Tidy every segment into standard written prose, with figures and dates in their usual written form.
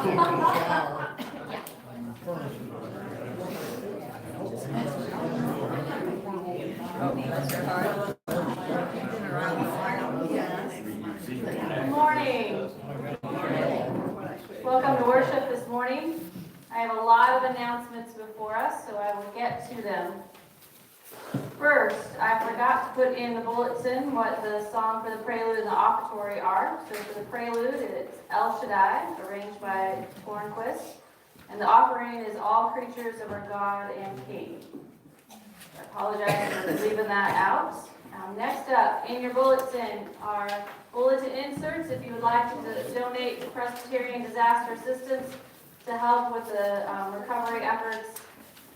Good morning. Welcome to worship this morning. I have a lot of announcements before us, so I will get to them. First, I forgot to put in the bulletin what the song for the prelude and the offertory are. So for the prelude, it's El Shaddai, arranged by Tornquist. And the offering is All Creatures of Our God and King. I apologize for leaving that out. Next up, in your bulletin are bulletin inserts if you would like to donate to Presbyterian Disaster Assistance to help with the recovery efforts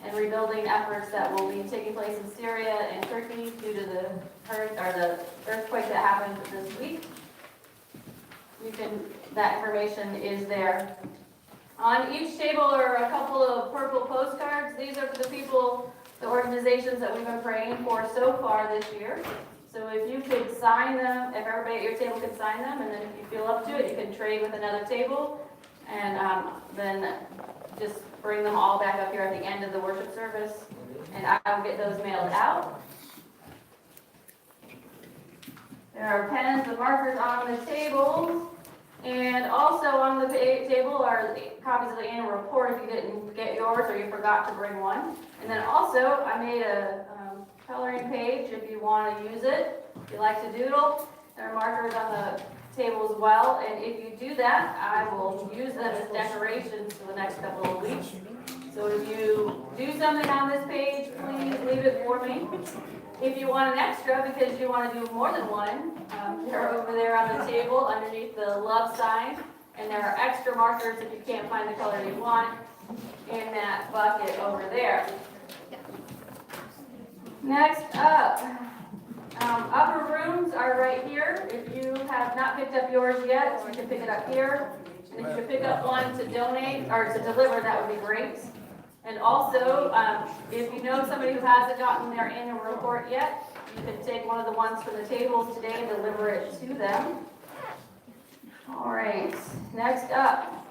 and rebuilding efforts that will be taking place in Syria and Turkey due to the earthquake that happened this week. That information is there. On each table are a couple of purple postcards. These are for the people, the organizations that we've been praying for so far this year. So if you could sign them, if everybody at your table could sign them, and then if you feel up to it, you can trade with another table, and then just bring them all back up here at the end of the worship service, and I will get those mailed out. There are pens and markers on the tables, and also on the table are copies of the annual report if you didn't get yours or you forgot to bring one. And then also, I made a coloring page if you want to use it. If you like to doodle, there are markers on the table as well. And if you do that, I will use them as decorations for the next couple of weeks. So if you do something on this page, please leave it for me. If you want an extra because you want to do more than one, they're over there on the table underneath the love sign. And there are extra markers if you can't find the color you want in that bucket over there. Next up, upper rooms are right here. If you have not picked up yours yet, you can pick it up here. And if you could pick up one to donate or to deliver, that would be great. And also, if you know somebody who hasn't gotten their annual report yet, you can take one of the ones from the tables today and deliver it to them. All right, next up.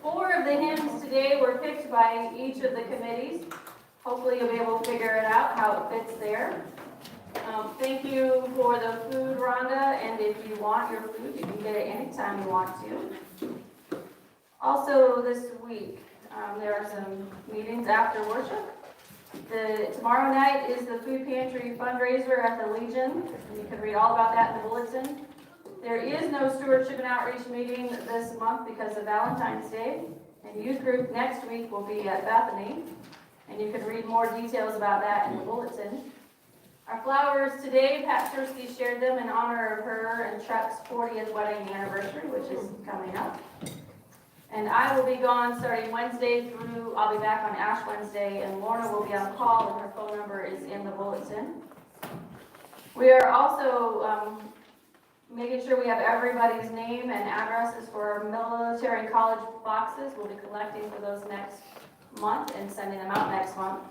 4 of the hymns today were picked by each of the committees. Hopefully you'll be able to figure it out, how it fits there. Thank you for the food, Rhonda, and if you want your food, you can get it anytime you want to. Also this week, there are some meetings after worship. Tomorrow night is the food pantry fundraiser at the Legion. And you can read all about that in the bulletin. There is no stewardship and outreach meeting this month because of Valentine's Day. And youth group next week will be at Epiphany. And you can read more details about that in the bulletin. Our flowers today, Pat Tursky shared them in honor of her and Chuck's 40th wedding anniversary, which is coming up. And I will be gone starting Wednesday through, I'll be back on Ash Wednesday, and Lorna will be on call, and her phone number is in the bulletin. We are also making sure we have everybody's name and addresses for military college boxes. We'll be collecting for those next month and sending them out next month.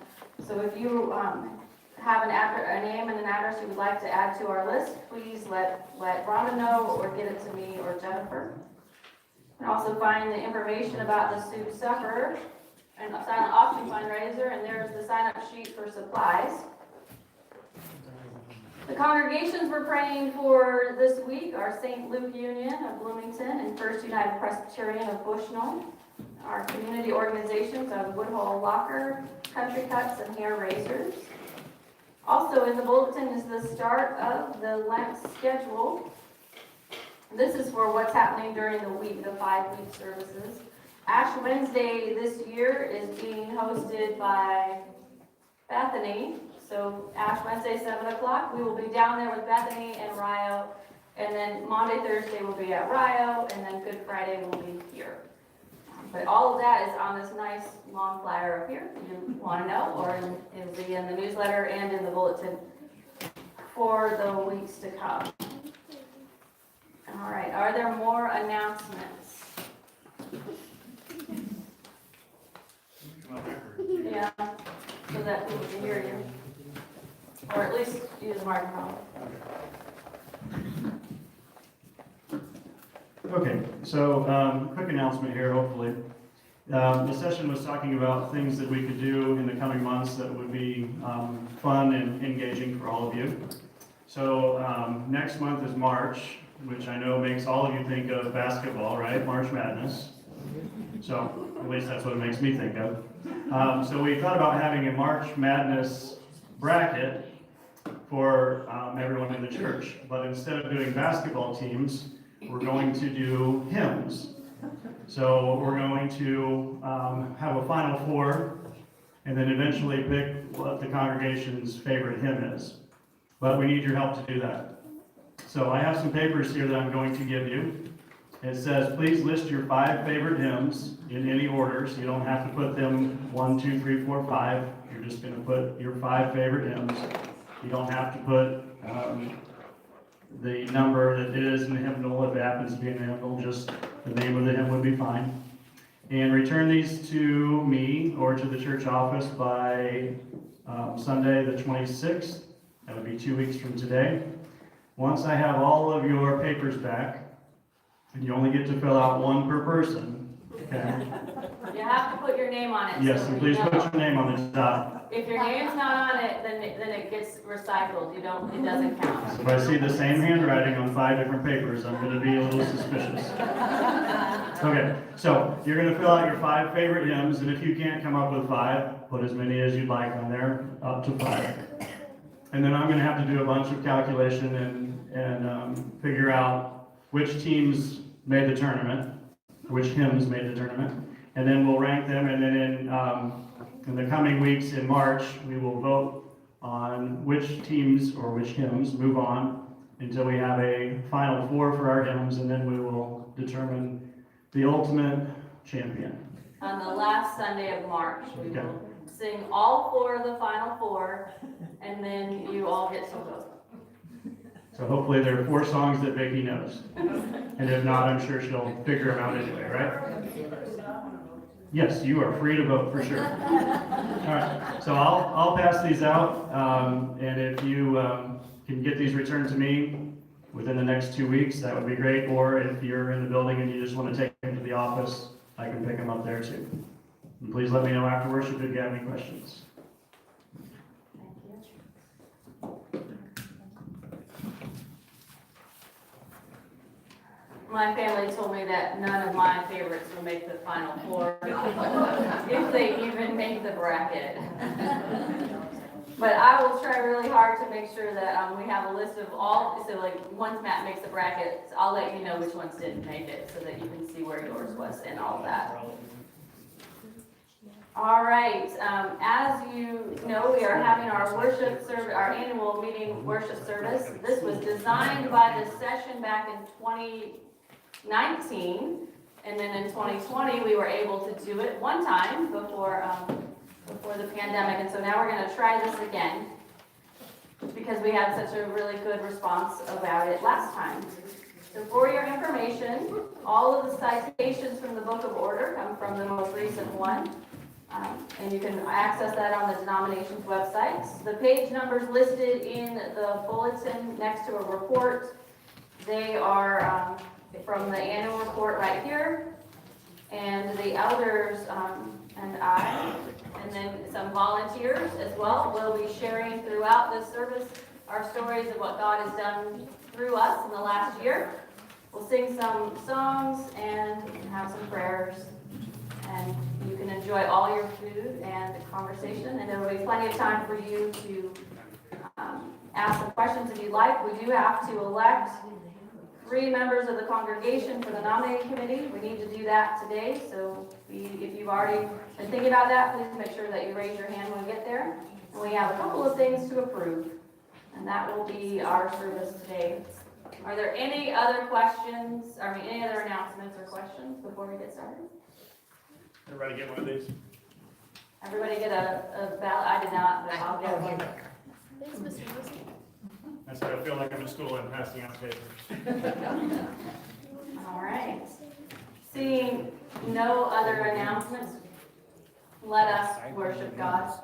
So if you have a name and an address you would like to add to our list, please let Rhonda know or get it to me or Jennifer. You can also find the information about the Soup Supper and the silent auction fundraiser, and there's the sign-up sheet for supplies. The congregations we're praying for this week are St. Luke Union of Bloomington and First United Presbyterian of Bushnell. Our community organizations of Woodhull Locker, Country Cuts, and Hair Raisers. Also in the bulletin is the start of the Lent schedule. This is for what's happening during the week, the 5-week services. Ash Wednesday this year is being hosted by Bethany. So Ash Wednesday, 7 o'clock. We will be down there with Bethany and Rio. And then Monday, Thursday will be at Rio. And then Good Friday will be here. But all of that is on this nice long flyer up here if you want to know, or it'll be in the newsletter and in the bulletin for the weeks to come. All right, are there more announcements? Yeah, so that people can hear you, or at least use the microphone. Okay, so quick announcement here, hopefully. The session was talking about things that we could do in the coming months that would be fun and engaging for all of you. So next month is March, which I know makes all of you think of basketball, right? March Madness. So at least that's what it makes me think of. So we thought about having a March Madness bracket for everyone in the church. But instead of doing basketball teams, we're going to do hymns. So we're going to have a Final Four and then eventually pick what the congregation's favorite hymn is. But we need your help to do that. So I have some papers here that I'm going to give you. It says, please list your 5 favorite hymns in any order, so you don't have to put them 1, 2, 3, 4, 5. You're just going to put your 5 favorite hymns. You don't have to put the number that it is in the hymnal. If it happens to be in the hymnal, just the name of the hymn would be fine. And return these to me or to the church office by Sunday the 26th. That would be 2 weeks from today. Once I have all of your papers back, and you only get to fill out 1 per person, okay? You have to put your name on it. Yes, so and please you know. put your name on the top. If your name's not on it, then it gets recycled. It doesn't count. If I see the same handwriting on 5 different papers, I'm going to be a little suspicious. Okay, so you're going to fill out your 5 favorite hymns, and if you can't come up with 5, put as many as you'd like on there, up to 5. And then I'm going to have to do a bunch of calculation and figure out which teams made the tournament, which hymns made the tournament, and then we'll rank them, and then in the coming weeks in March, we will vote on which teams or which hymns move on until we have a Final Four for our hymns, and then we will determine the ultimate champion. On the last Sunday of March, we will sing all 4 of the Final Four, and then you all get to vote. So hopefully there are 4 songs that Vicki knows. And if not, I'm sure she'll figure them out anyway, right? Yes, you are free to vote for sure. All right, so I'll pass these out, and if you can get these returned to me within the next 2 weeks, that would be great. Or if you're in the building and you just want to take them to the office, I can pick them up there too. And please let me know after worship if you have any questions. My family told me that none of my favorites will make the Final Four, if they even make the bracket. But I will try really hard to make sure that we have a list of all, so like once Matt makes the bracket, I'll let you know which ones didn't make it so that you can see where yours was and all that. All right, as you know, we are having our worship service, our annual meeting worship service. This was designed by the session back in 2019, and then in 2020 we were able to do it one time before the pandemic, and so now we're going to try this again because we had such a really good response about it last time. So for your information, all of the citations from the Book of Order come from the most recent one. And you can access that on the denomination's websites. The page numbers listed in the bulletin next to a report, they are from the annual report right here. And the elders and I, and then some volunteers as well, will be sharing throughout this service our stories of what God has done through us in the last year. We'll sing some songs and have some prayers. And you can enjoy all your food and conversation, and there will be plenty of time for you to ask some questions if you'd like. We do have to elect 3 members of the congregation for the nominating committee. We need to do that today, so if you've already been thinking about that, please make sure that you raise your hand when we get there. And we have a couple of things to approve, and that will be our service today. Are there any other questions, any other announcements or questions before we get started? Everybody get one of these? Everybody get a ballot? I did not, but I'll get one. Thanks, Mr. Wilson. That's what I feel like I'm in school and passing out papers. All right. Seeing no other announcements, let us worship God.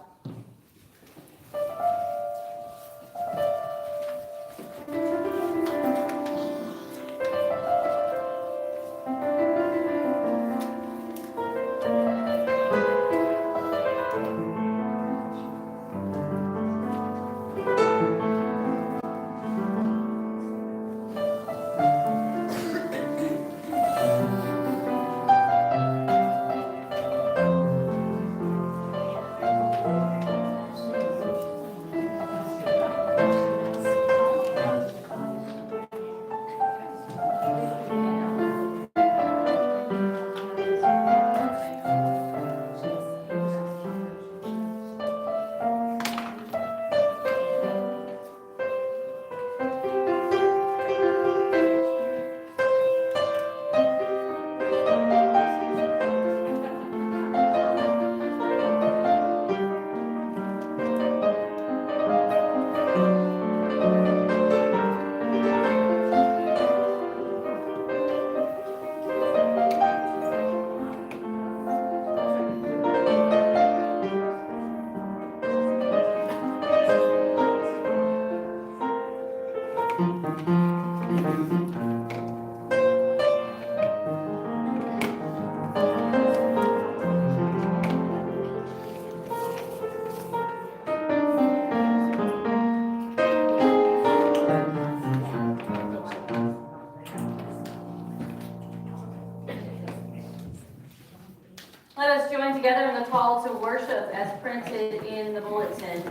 Let us join together in the call to worship as printed in the bulletin.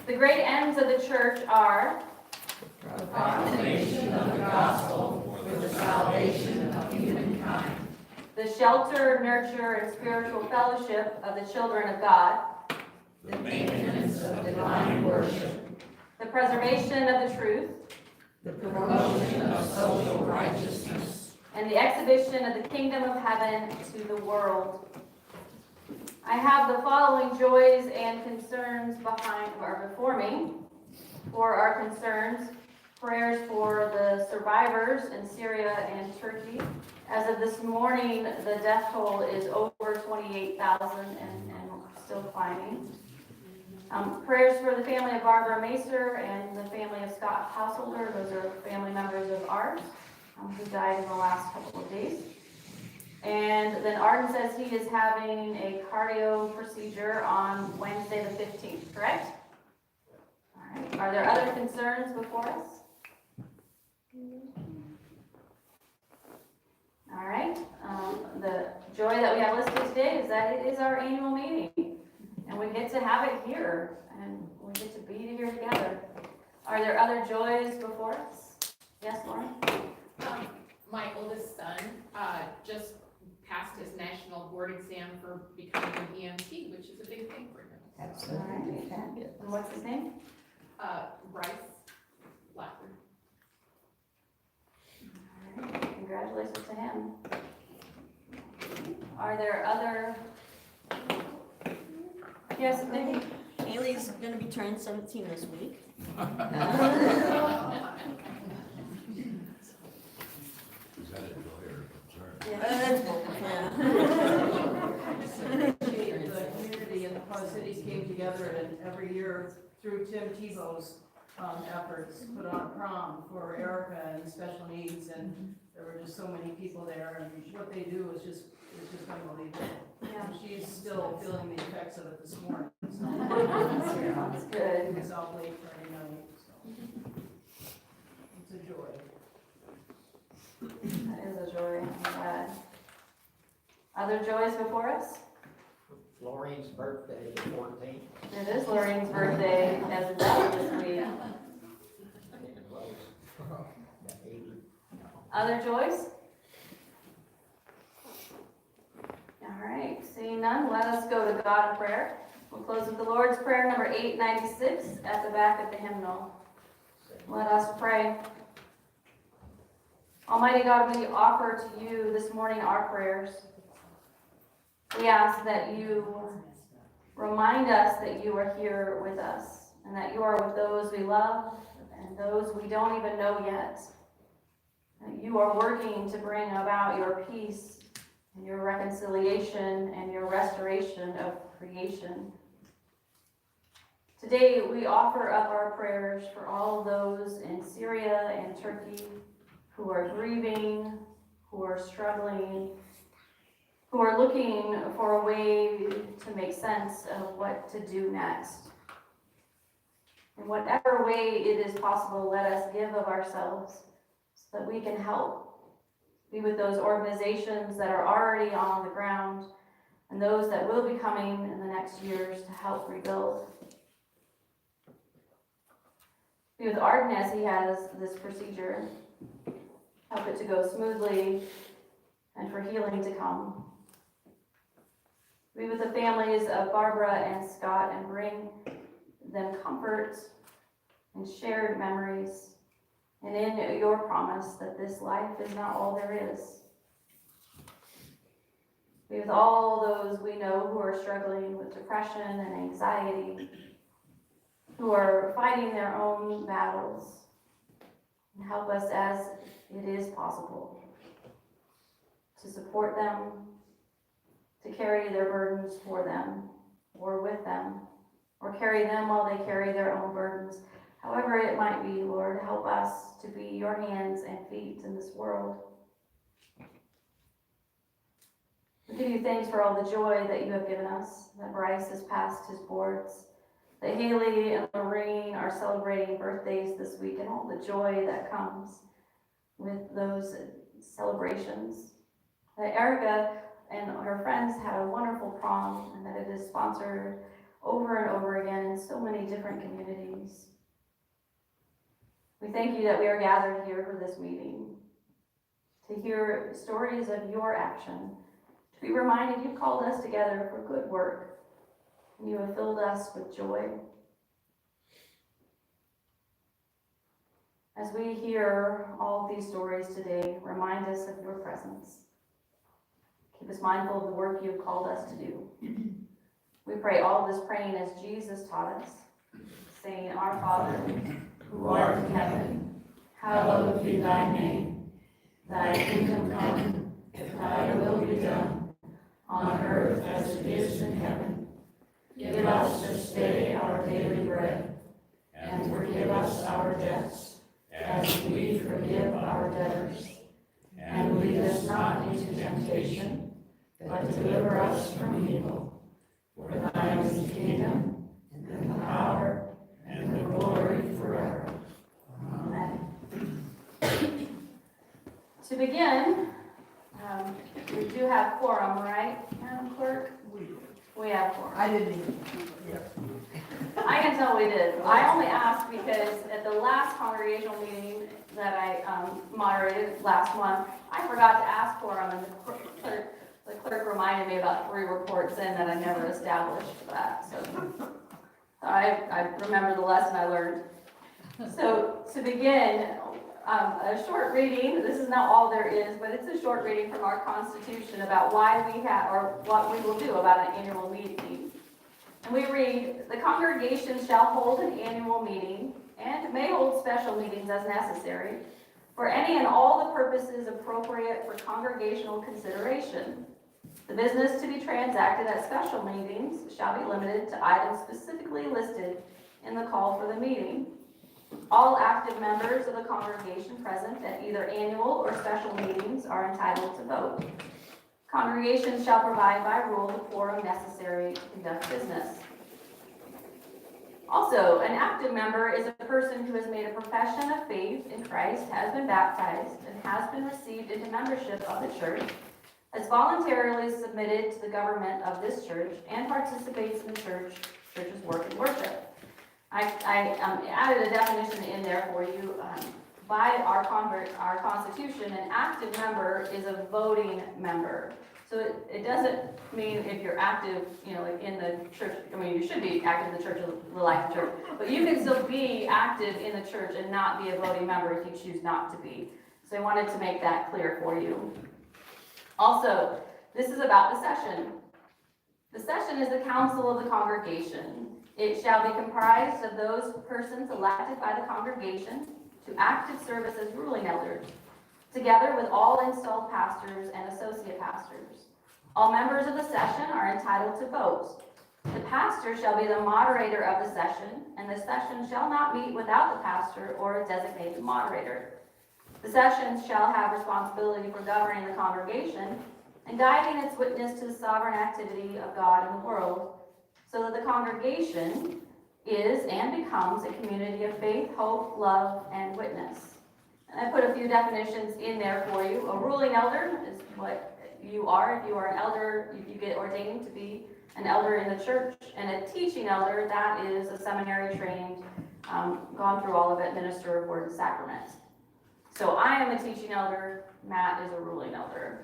The great ends of the church are The proclamation of the gospel for the salvation of humankind. the shelter, nurture, and spiritual fellowship of the children of God, The maintenance of divine worship. the preservation of the truth, The promotion of social righteousness. and the exhibition of the kingdom of heaven to the world. I have the following joys and concerns before me. For our concerns, prayers for the survivors in Syria and Turkey. As of this morning, the death toll is over 28,000 and still climbing. Prayers for the family of Barbara Macer and the family of Scott Householder. Those are family members of ours who died in the last couple of days. And then Arden says he is having a cardio procedure on Wednesday the 15th, correct? All right. Are there other concerns before us? All right. The joy that we have listed today is that it is our annual meeting, and we get to have it here, and we get to be here together. Are there other joys before us? Yes, Lauren? My oldest son just passed his national board exam for becoming an EMT, which is a big thing for him. All right. And what's his name? Bryce Blackburn. All right. Congratulations to him. Are there other? Yes, Nikki? Haley's gonna be turning 17 this week. Is that a joy or a concern? That's both, yeah. The community and the Quad Cities came together and every year through Tim Tebow's efforts, put on a prom for Erica and special needs, and there were just so many people there, and what they do is just unbelievable. Yeah. She's still feeling the effects of it this morning, so. That's good. It's out late Friday night, so. It's a joy. That is a joy. I'm glad. Other joys before us? Lorraine's birthday, the 14th. It is Lorraine's birthday as well this week. Getting close. Yeah, 80. Other joys? All right, seeing none, let us go to God in prayer. We'll close with the Lord's Prayer, number 896, at the back of the hymnal. Let us pray. Almighty God, we offer to you this morning our prayers. We ask that you remind us that you are here with us, and that you are with those we love and those we don't even know yet. That you are working to bring about your peace and your reconciliation and your restoration of creation. Today we offer up our prayers for all those in Syria and Turkey who are grieving, who are struggling, who are looking for a way to make sense of what to do next. In whatever way it is possible, let us give of ourselves so that we can help. Be with those organizations that are already on the ground and those that will be coming in the next years to help rebuild. Be with Arden as he has this procedure. Help it to go smoothly and for healing to come. Be with the families of Barbara and Scott and bring them comfort and shared memories, and in your promise that this life is not all there is. Be with all those we know who are struggling with depression and anxiety, who are fighting their own battles, and help us as it is possible to support them, to carry their burdens for them or with them, or carry them while they carry their own burdens. However it might be, Lord, help us to be your hands and feet in this world. We give you thanks for all the joy that you have given us, that Bryce has passed his boards, that Haley and Lorraine are celebrating birthdays this week, and all the joy that comes with those celebrations. that Erica and her friends had a wonderful prom and that it is sponsored over and over again in so many different communities. We thank you that we are gathered here for this meeting, to hear stories of your action, to be reminded you called us together for good work, and you have filled us with joy. As we hear all of these stories today, remind us of your presence. Keep us mindful of the work you have called us to do. We pray all this praying as Jesus taught us, saying, Our Father, who art in heaven, hallowed be thy name. Thy kingdom come, thy will be done, on earth as it is in heaven. Give us this day our daily bread, and forgive us our debts, as we forgive our debtors. And lead us not into temptation, but deliver us from evil. For thine is the kingdom, and the power, and the glory forever. Amen. To begin, we do have quorum, right, Madam Clerk? We have quorum. I didn't even. I can tell we did. I only asked because at the last congregational meeting that I moderated last month, I forgot to ask quorum, and the clerk reminded me about 3 reports in that I never established that. So I remember the lesson I learned. So to begin, a short reading. This is not all there is, but it's a short reading from our Constitution about why we have, or what we will do about an annual meeting. And we read, the congregation shall hold an annual meeting and may hold special meetings as necessary for any and all the purposes appropriate for congregational consideration. The business to be transacted at special meetings shall be limited to items specifically listed in the call for the meeting. All active members of the congregation present at either annual or special meetings are entitled to vote. Congregations shall provide by rule the quorum necessary to conduct business. Also, an active member is a person who has made a profession of faith in Christ, has been baptized, and has been received into membership of the church, has voluntarily submitted to the government of this church, and participates in the church's work and worship. I added a definition in there for you. By our Constitution, an active member is a voting member. So it doesn't mean if you're active, in the church. I mean, you should be active in the church, the life of the church, but you can still be active in the church and not be a voting member if you choose not to be. So I wanted to make that clear for you. Also, this is about the session. The session is the council of the congregation. It shall be comprised of those persons elected by the congregation to active service as ruling elders, together with all installed pastors and associate pastors. All members of the session are entitled to vote. The pastor shall be the moderator of the session, and the session shall not meet without the pastor or a designated moderator. The session shall have responsibility for governing the congregation and guiding its witness to the sovereign activity of God in the world, so that the congregation is and becomes a community of faith, hope, love, and witness. And I put a few definitions in there for you. A ruling elder is what you are. If you are an elder, if you get ordained to be an elder in the church. And a teaching elder, that is a seminary trained, gone through all of it, minister of word and sacrament. So I am a teaching elder, Matt is a ruling elder.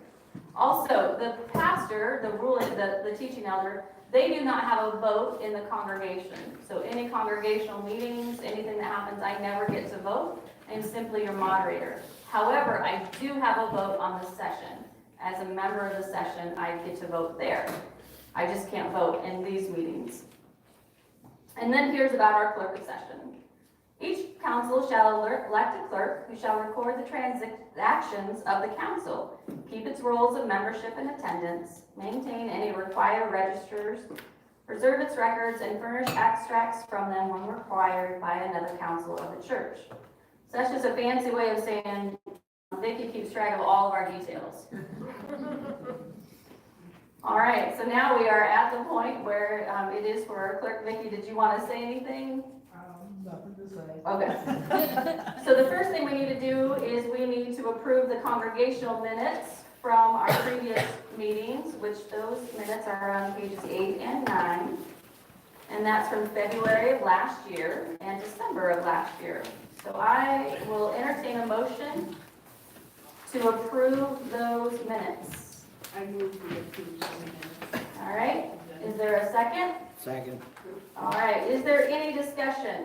Also, the pastor, the teaching elder, they do not have a vote in the congregation. So any congregational meetings, anything that happens, I never get to vote. I'm simply your moderator. However, I do have a vote on the session. As a member of the session, I get to vote there. I just can't vote in these meetings. And then here's about our clerk of session. Each council shall elect a clerk who shall record the transactions of the council, keep its rolls of membership and attendance, maintain any required registers, preserve its records, and furnish extracts from them when required by another council of the church. So that's just a fancy way of saying Vicki keeps track of all of our details. All right, so now we are at the point where it is for our clerk. Vicki, did you want to say anything? Nothing to say. Okay. So the first thing we need to do is we need to approve the congregational minutes from our previous meetings, which those minutes are on pages 8 and 9. And that's from February of last year and December of last year. So I will entertain a motion to approve those minutes. I move we approve the minutes. All right, is there a second? Second. All right, is there any discussion?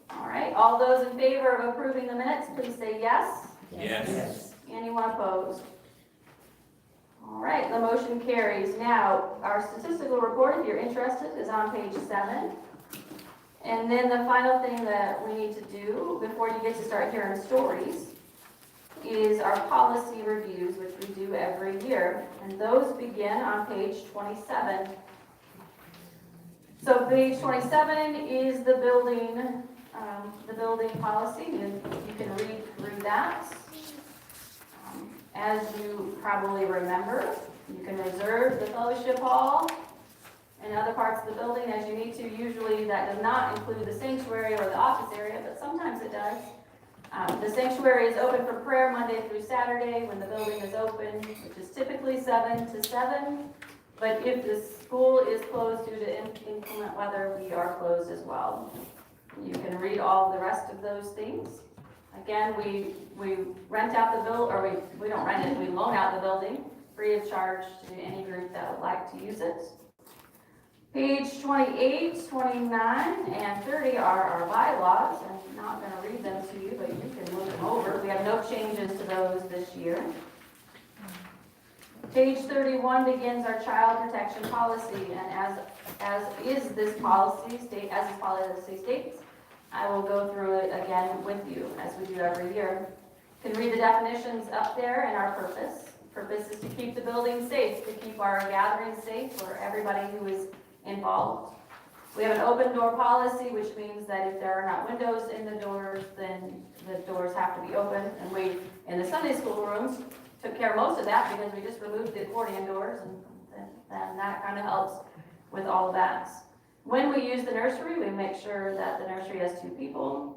All right, all those in favor of approving the minutes, please say yes. Yes. Anyone opposed? All right, the motion carries. Now, our statistical report, if you're interested, is on page 7. And then the final thing that we need to do before you get to start hearing stories is our policy reviews, which we do every year. And those begin on page 27. So page 27 is the building policy. You can read through that. As you probably remember, you can reserve the fellowship hall and other parts of the building as you need to. Usually that does not include the sanctuary or the office area, but sometimes it does. The sanctuary is open for prayer Monday through Saturday when the building is open, which is typically 7 to 7. But if the school is closed due to inclement weather, we are closed as well. You can read all the rest of those things. Again, we rent out the building, or we don't rent it, we loan out the building free of charge to any group that would like to use it. Page 28, 29, and 30 are our bylaws. I'm not going to read them to you, but you can look them over. We have no changes to those this year. Page 31 begins our child protection policy, and as this policy states, I will go through it again with you, as we do every year. You can read the definitions up there and our purpose. Purpose is to keep the building safe, to keep our gatherings safe for everybody who is involved. We have an open door policy, which means that if there are not windows in the doors, then the doors have to be open. And we, in the Sunday school rooms, took care of most of that because we just removed the accordion doors, and that kind of helps with all of that. When we use the nursery, we make sure that the nursery has 2 people.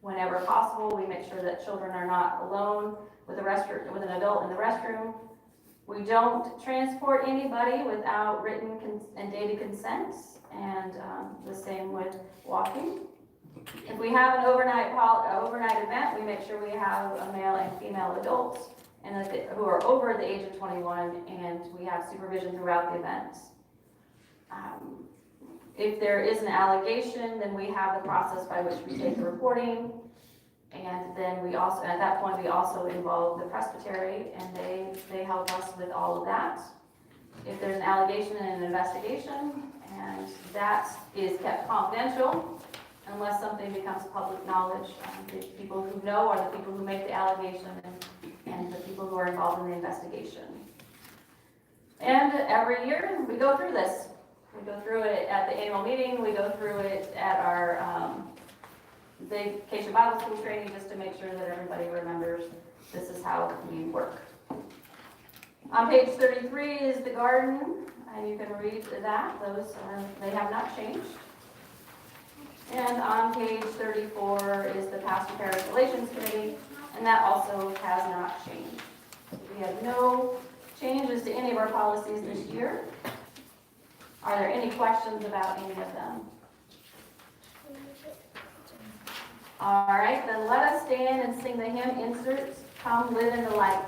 Whenever possible, we make sure that children are not alone with an adult in the restroom. We don't transport anybody without written and dated consent, and the same with walking. If we have an overnight event, we make sure we have a male and female adults and who are over the age of 21, and we have supervision throughout the event. If there is an allegation, then we have the process by which we take the reporting. And then we also, at that point, we also involve the presbytery, and they help us with all of that. If there's an allegation and an investigation, and that is kept confidential unless something becomes public knowledge. The people who know are the people who make the allegation and the people who are involved in the investigation. And every year we go through this. We go through it at the annual meeting, we go through it at our Vacation Bible School training, just to make sure that everybody remembers this is how we work. On page 33 is the garden, and you can read that. They have not changed. And on page 34 is the Pastor Parish Relations Committee, and that also has not changed. We have no changes to any of our policies this year. Are there any questions about any of them? All right, then let us stand and sing the hymn Inserts, Come Live in the Light.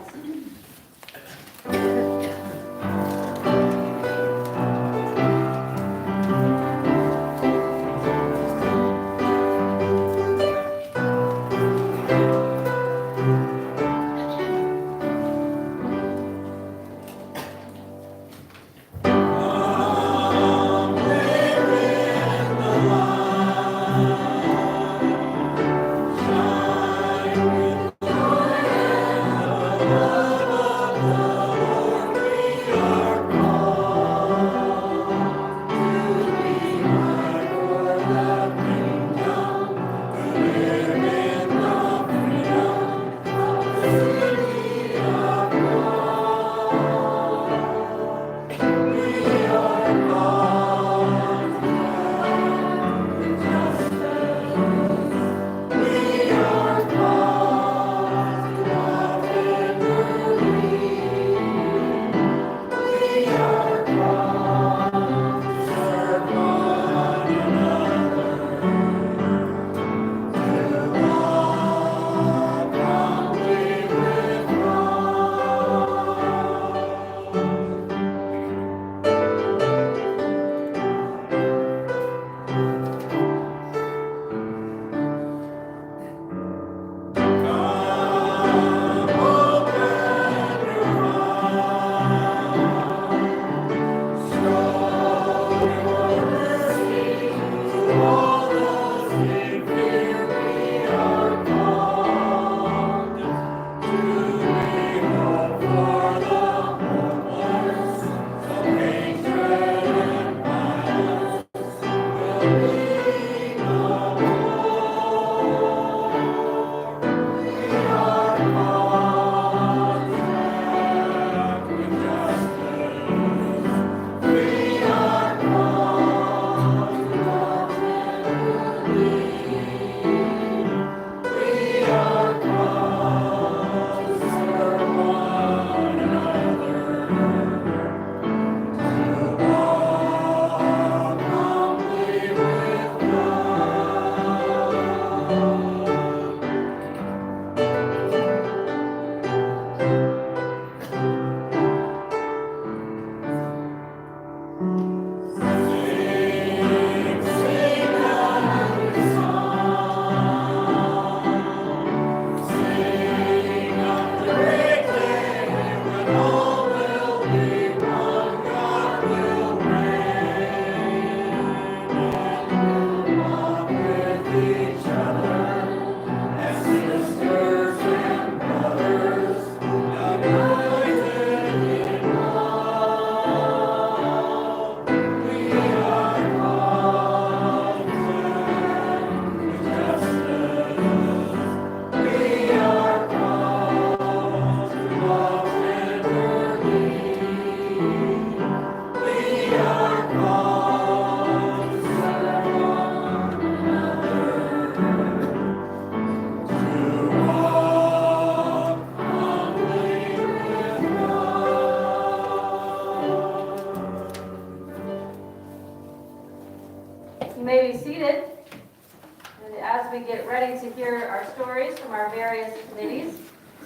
various committees.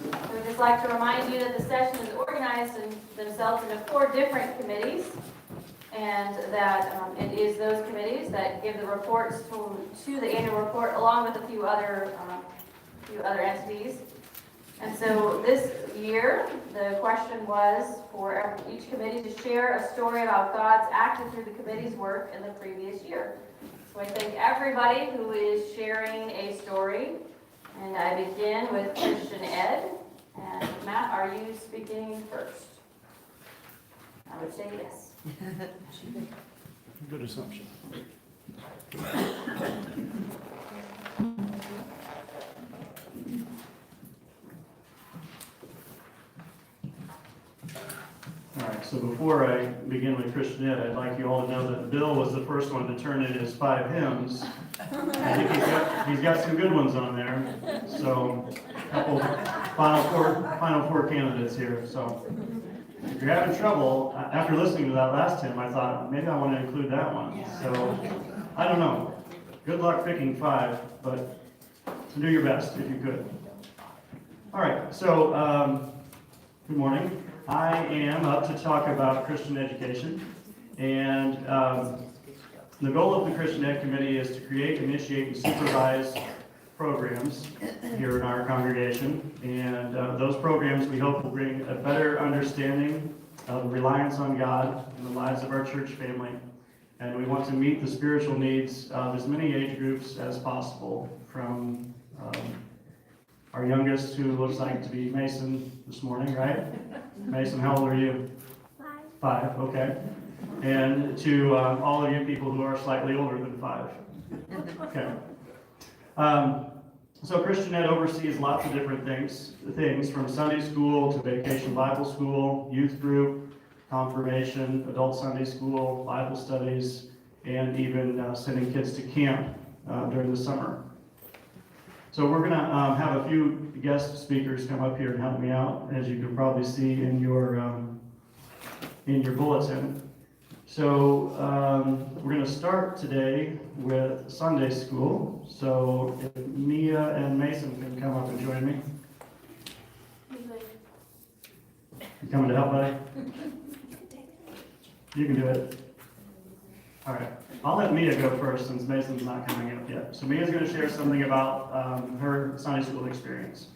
We'd just like to remind you that the session is organized themselves into 4 different committees, and that it is those committees that give the reports to the annual report, along with a few other entities. And so this year, the question was for each committee to share a story about God's acted through the committee's work in the previous year. So I thank everybody who is sharing a story. And I begin with Christian Ed. And Matt, are you speaking first? I would say yes. Good assumption. All right, so before I begin with Christian Ed, I'd like you all to know that Bill was the first one to turn in his 5 hymns. I think he's got some good ones on there. So, a couple final four candidates here. So, if you're having trouble, after listening to that last hymn, I thought maybe I want to include that one. So, I don't know. Good luck picking 5, but do your best if you could. All right, so good morning. I am up to talk about Christian education, and the goal of the Christian Ed Committee is to create, initiate, and supervise programs here in our congregation, and those programs we hope will bring a better understanding of reliance on God in the lives of our church family, and we want to meet the spiritual needs of as many age groups as possible, from our youngest, who looks like to be Mason this morning, right? Mason, how old are you? 5, okay. And to all of you people who are slightly older than 5. Okay. So Christian Ed oversees lots of different things from Sunday school to vacation Bible school, youth group, confirmation, adult Sunday school, Bible studies, and even sending kids to camp during the summer. So we're going to have a few guest speakers come up here and help me out, as you can probably see in your bulletin. So we're going to start today with Sunday school. So if Mia and Mason can come up and join me. You coming to help, buddy? You can do it. All right. I'll let Mia go first since Mason's not coming up yet. So Mia's going to share something about her Sunday school experience.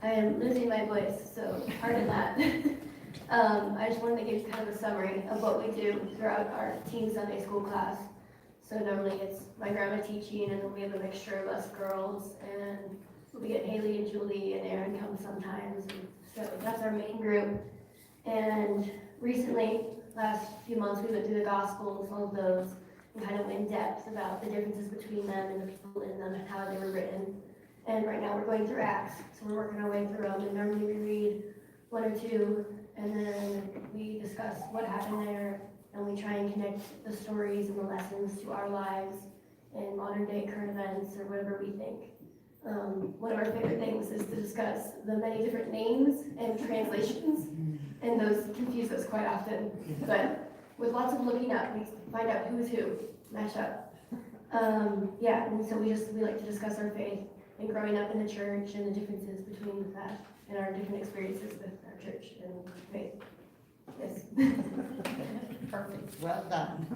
I am losing my voice, so pardon that. I just wanted to give kind of a summary of what we do throughout our teen Sunday school class. So normally it's my grandma teaching, and then we have a mixture of us girls, and we get Haley and Julie and Aaron come sometimes. And so that's our main group. And recently, last few months, we went through the Gospels, all of those, and kind of went in depth about the differences between them and the people in them and how they were written. And right now we're going through Acts, so we're working our way through them. And normally we read 1 or 2, and then we discuss what happened there, and we try and connect the stories and the lessons to our lives and modern day current events or whatever we think. One of our favorite things is to discuss the many different names and translations, and those confuse us quite often. But with lots of looking up, we find out who's who, match up. Yeah, and so we like to discuss our faith and growing up in the church and the differences between that and our different experiences with our church and faith. Yes. Perfect, well done.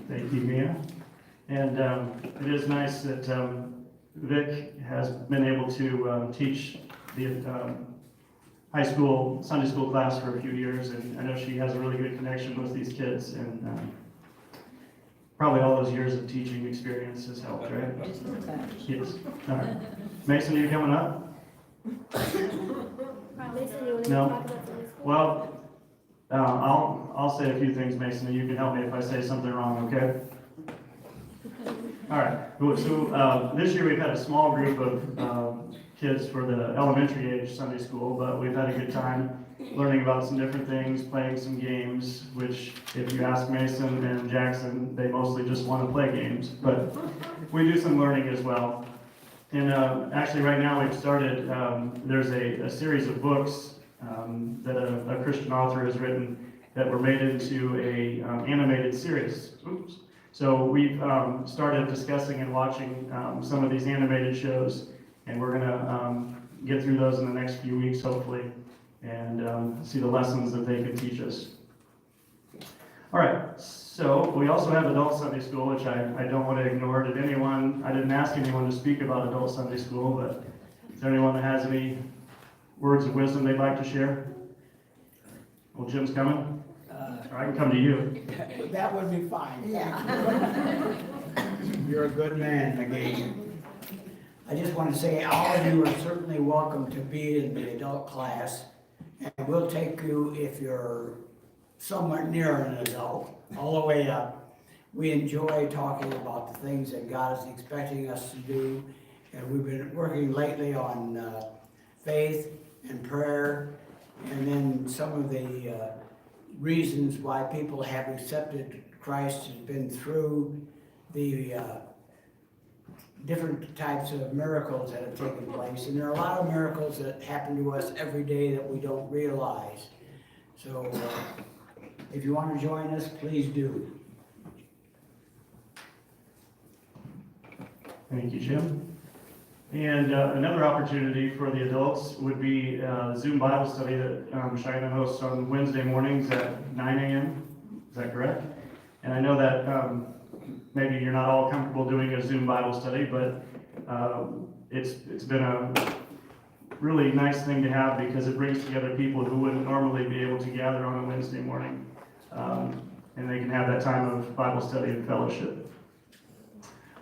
Thank you, Mia. And it is nice that Vic has been able to teach the high school, Sunday school class for a few years, and I know she has a really good connection with these kids, and probably all those years of teaching experience has helped, right? Yes. All right. Mason, are you coming up? Mason, you want to No. talk about Sunday school? Well, I'll say a few things, Mason, and you can help me if I say something wrong, okay? All right. So this year we've had a small group of kids for the elementary age Sunday school, but we've had a good time learning about some different things, playing some games, which if you ask Mason and Jackson, they mostly just want to play games, but we do some learning as well. And actually right now we've started, there's a series of books that a Christian author has written that were made into a animated series. Oops. So we've started discussing and watching some of these animated shows, And we're gonna get through those in the next few weeks, hopefully, and see the lessons that they can teach us. All right, so we also have Adult Sunday School, which I don't want to ignore. I didn't ask anyone to speak about Adult Sunday School, but is there anyone that has any words of wisdom they'd like to share? Well, Jim's coming, or I can come to you. That would be fine. Yeah. You're a good man, McGee. I just want to say, all of you are certainly welcome to be in the adult class. And we'll take you, if you're somewhat near an adult, all the way up. We enjoy talking about the things that God is expecting us to do. And we've been working lately on faith and prayer, and then some of the reasons why people have accepted Christ has been through the different types of miracles that have taken place. And there are a lot of miracles that happen to us every day that we don't realize. So if you want to join us, please do. Thank you, Jim. And another opportunity for the adults would be the Zoom Bible study that Cheyenne hosts on Wednesday mornings at 9 a.m. Is that correct? And I know that maybe you're not all comfortable doing a Zoom Bible study, but it's been a really nice thing to have because it brings together people who wouldn't normally be able to gather on a Wednesday morning. And they can have that time of Bible study and fellowship.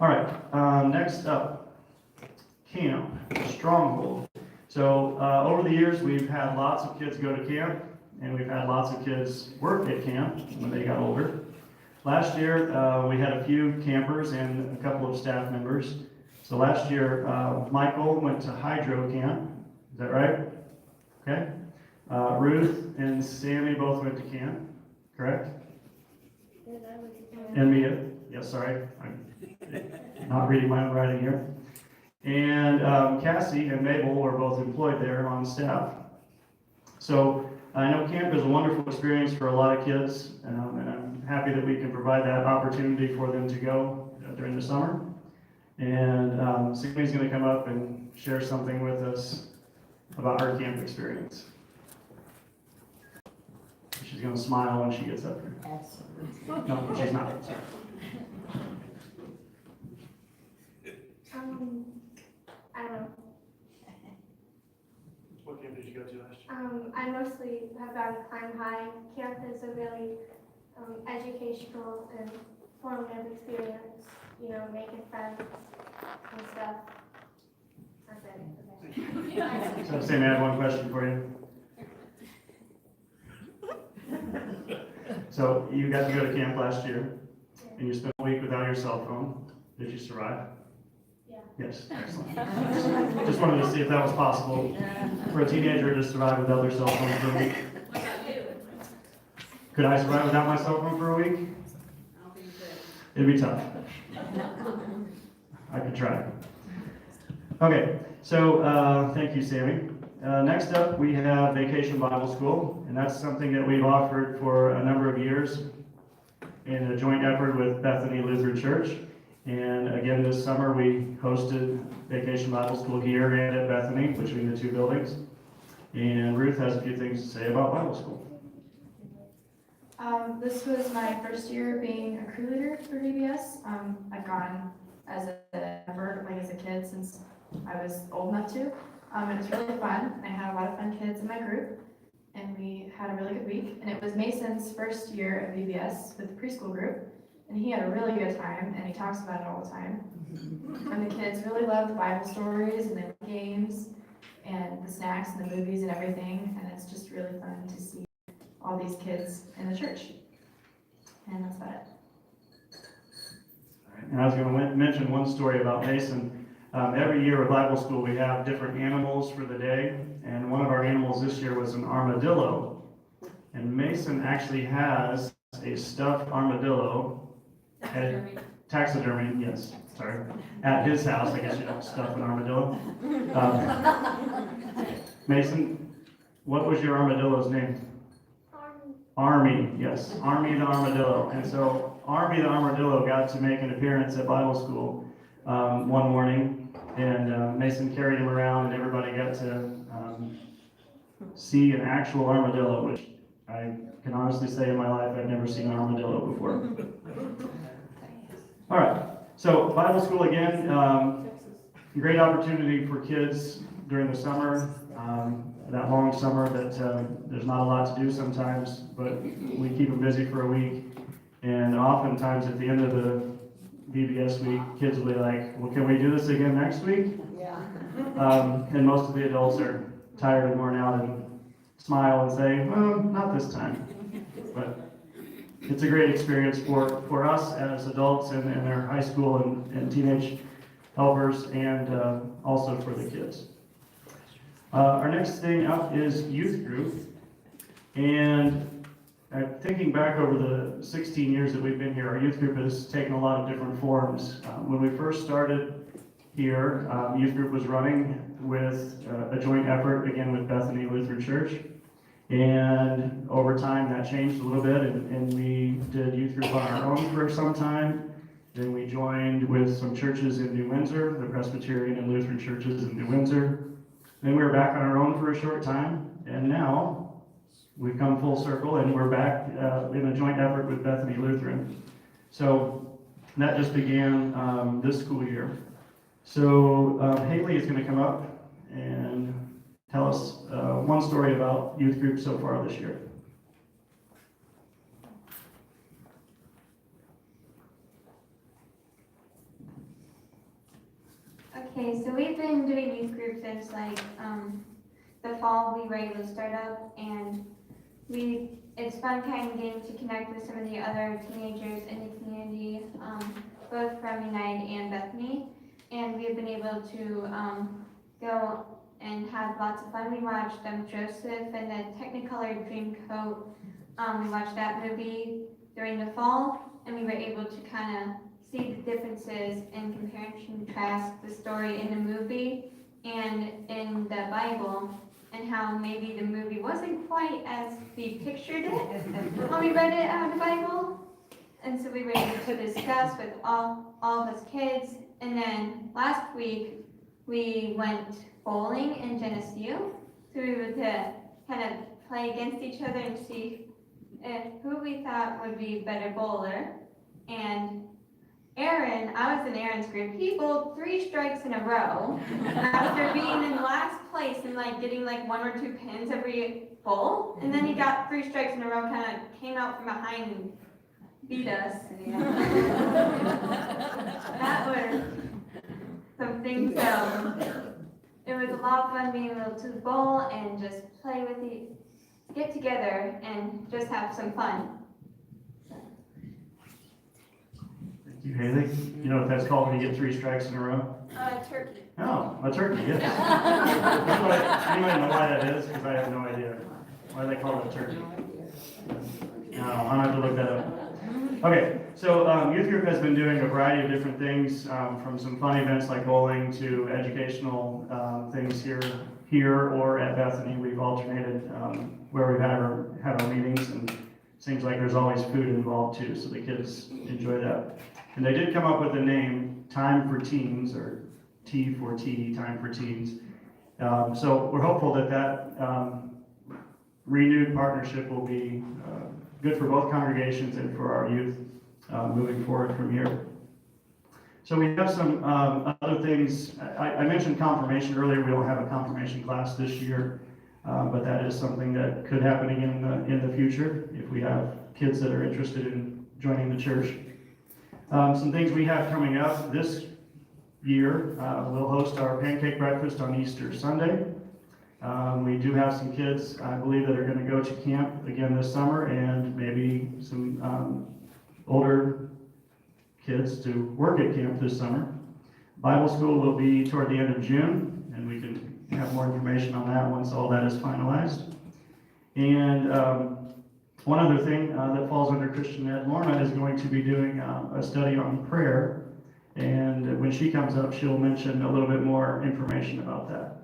All right, next up. Camp, Stronghold. So over the years, we've had lots of kids go to camp, and we've had lots of kids work at camp when they got older. Last year, we had a few campers and a couple of staff members. So last year, Michael went to Hydro Camp. Is that right? Okay. Ruth and Sammy both went to camp, correct? And Mia. Yes, sorry. I'm not reading my own writing here. And Cassie and Mabel were both employed there on staff. So I know camp is a wonderful experience for a lot of kids, and I'm happy that we can provide that opportunity for them to go during the summer. And Sammy's going to come up and share something with us about her camp experience. She's going to smile when she gets up here. No, she's not. Sorry. I don't know. What camp did you go to last year? I mostly have gone to Climb High. Camp is a really educational and formative experience, you know, making friends and stuff. That's it. Okay. So Sammy, I have one question for you. So you got to go to camp last year, and you spent a week without your cell phone. Did you survive? Yeah. Yes, excellent. Just wanted to see if that was possible for a teenager to survive without their cell phone for a week. What about you? Could I survive without my cell phone for a week? I don't think you could. It'd be tough. I could try. Okay, so thank you, Sammy. Next up, we have Vacation Bible School, and that's something that we've offered for a number of years in a joint effort with Bethany Lutheran Church. And again, this summer, we hosted Vacation Bible School here and at Bethany, between the two buildings. And Ruth has a few things to say about Bible school. This was my first year being a crew leader for VBS. I've gone as a member, like as a kid, since I was old enough to. It was really fun. I had a lot of fun kids in my group, and we had a really good week. And it was Mason's first year at VBS with the preschool group, and he had a really good time, and he talks about it all the time. And the kids really loved the Bible stories and the games and the snacks and the movies and everything, and it's just really fun to see all these kids in the church. And that's about it. All right. And I was going to mention one story about Mason. Every year at Bible school, we have different animals for the day, and one of our animals this year was an armadillo. And Mason actually has a stuffed armadillo. Taxidermy, yes, sorry. At his house, I guess you don't stuff an armadillo. Mason, what was your armadillo's name? Army, yes, Army the Armadillo. And so Army the Armadillo got to make an appearance at Bible school one morning, And Mason carried him around, and everybody got to see an actual armadillo, which I can honestly say in my life I've never seen an armadillo before. All right, so Bible school again, great opportunity for kids during the summer, that long summer that there's not a lot to do sometimes, but we keep them busy for a week. And oftentimes at the end of the VBS week, kids will be like, well, can we do this again next week? Yeah. And most of the adults are tired and worn out and smile and say, well, not this time. But it's a great experience for us as adults and our high school and teenage helpers, and also for the kids. Our next thing up is youth group. And thinking back over the 16 years that we've been here, our youth group has taken a lot of different forms. When we first started here, youth group was running with a joint effort, again, with Bethany Lutheran Church. And over time, that changed a little bit, and we did youth group on our own for some time. Then we joined with some churches in New Windsor, the Presbyterian and Lutheran churches in New Windsor. Then we were back on our own for a short time, and now we've come full circle, and we're back in a joint effort with Bethany Lutheran. So that just began this school year. So Haley is going to come up and tell us one story about youth group so far this year. Okay, so we've been doing youth group since the fall. We were able to start up, and it's fun kind of getting to connect with some of the other teenagers in the community, both from United and Bethany. And we've been able to go and have lots of fun. We watched Joseph and the Technicolor Dreamcoat. We watched that movie during the fall, and we were able to kind of see the differences and compare and contrast the story in the movie and in the Bible, and how maybe the movie wasn't quite as we pictured it when we read it out of the Bible. And so we were able to discuss with all of us kids. And then last week we went bowling in Geneseo, so we were to kind of play against each other and see who we thought would be a better bowler. And Aaron, I was in Aaron's group, he bowled 3 strikes in a row after being in last place and getting 1 or 2 pins every bowl. And then he got 3 strikes in a row, kind of came out from behind and beat us. That was something. So it was a lot of fun being able to bowl and just play with get together and just have some fun. Thank you, Haley. You know what that's called when you get 3 strikes in a row? Turkey. Oh, a turkey, yes. Anybody know why that is? Because I have no idea. Why they call it a turkey? No, I'll have to look that up. Okay, so youth group has been doing a variety of different things, from some fun events like bowling to educational things here or at Bethany. We've alternated where we've had our meetings, and it seems like there's always food involved too, so the kids enjoy that. And they did come up with the name Time for Teens, or T for T, Time for Teens. So we're hopeful that renewed partnership will be good for both congregations and for our youth moving forward from here. So we have some other things. I mentioned confirmation earlier. We don't have a confirmation class this year, but that is something that could happen again in the future if we have kids that are interested in joining the church. Some things we have coming up this year, we'll host our pancake breakfast on Easter Sunday. We do have some kids, I believe, that are going to go to camp again this summer, and maybe some older kids to work at camp this summer. Bible school will be toward the end of June, and we can have more information on that once all that is finalized. And one other thing that falls under Christian Ed, Lorna is going to be doing a study on prayer, and when she comes up, she'll mention a little bit more information about that.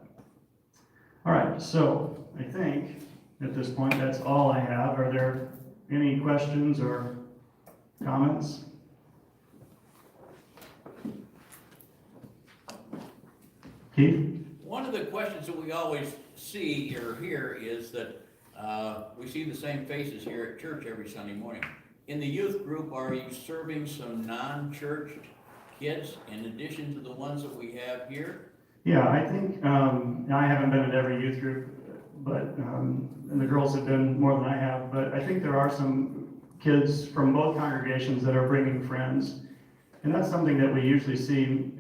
All right, so I think at this point that's all I have. Are there any questions or comments? Keith? One of the questions that we always see or hear is that we see the same faces here at church every Sunday morning. In the youth group, are you serving some non-church kids in addition to the ones that we have here? Yeah, I think, I haven't been at every youth group, but, and the girls have been more than I have, but I think there are some kids from both congregations that are bringing friends. And that's something that we usually see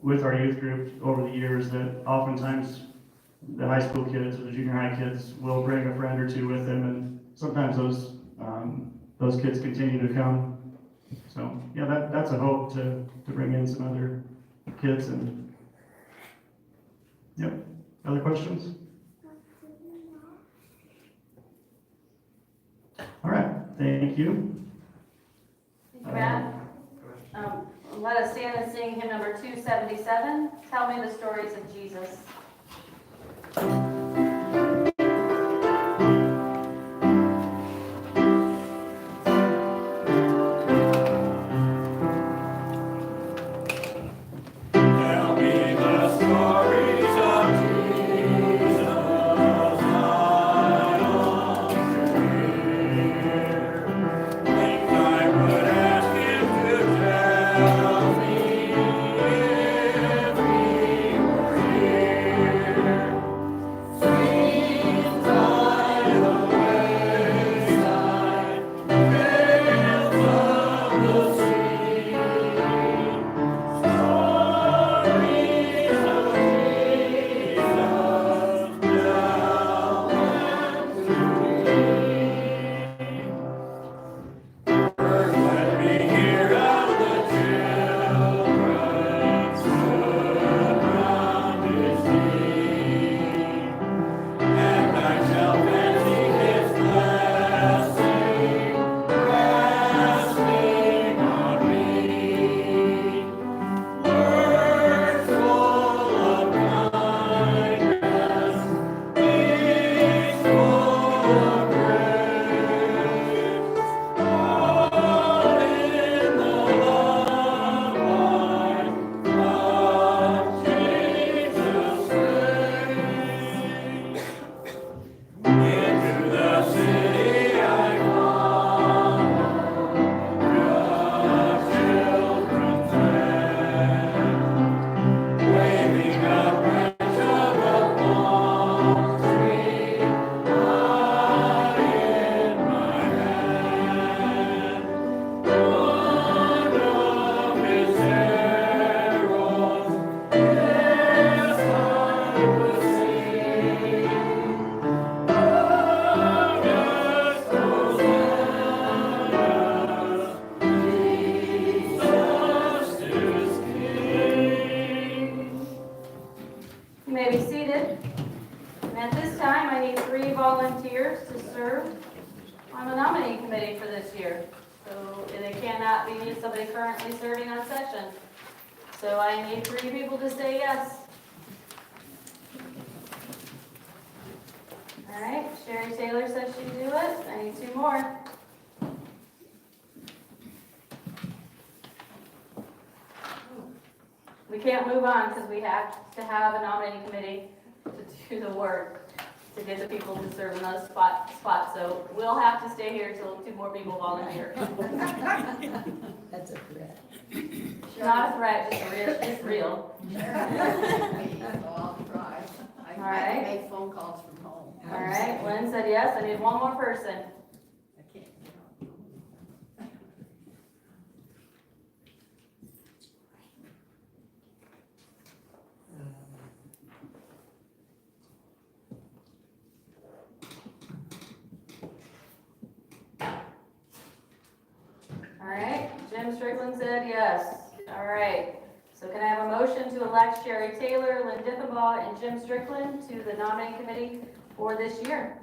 with our youth group over the years, that oftentimes the high school kids or the junior high kids will bring a friend or two with them, and sometimes those kids continue to come. So, yeah, that's a hope to bring in some other kids. And yep, other questions? All right, thank you. Thank you, Matt. Let us stand and sing hymn number 277, Tell Me the Stories of Jesus. volunteers to serve on the nominating committee for this year. So it cannot be somebody currently serving on session. So I need 3 people to say yes. All right, Sherry Taylor says she'd do it. I need 2 more. We can't move on because we have to have a nominating committee to do the work, to get the people to serve in those spots. So we'll have to stay here till 2 more people volunteer. That's a threat. Not a threat, just real. So I'll try. I All right. can make phone calls from home. All right, Lynn said yes. I need 1 more person. I can't, All right, Jim Strickland said yes. All right, so can I have a motion to elect Sherry Taylor, Lynn Diffenbaugh, and Jim Strickland to the nominating committee for this year?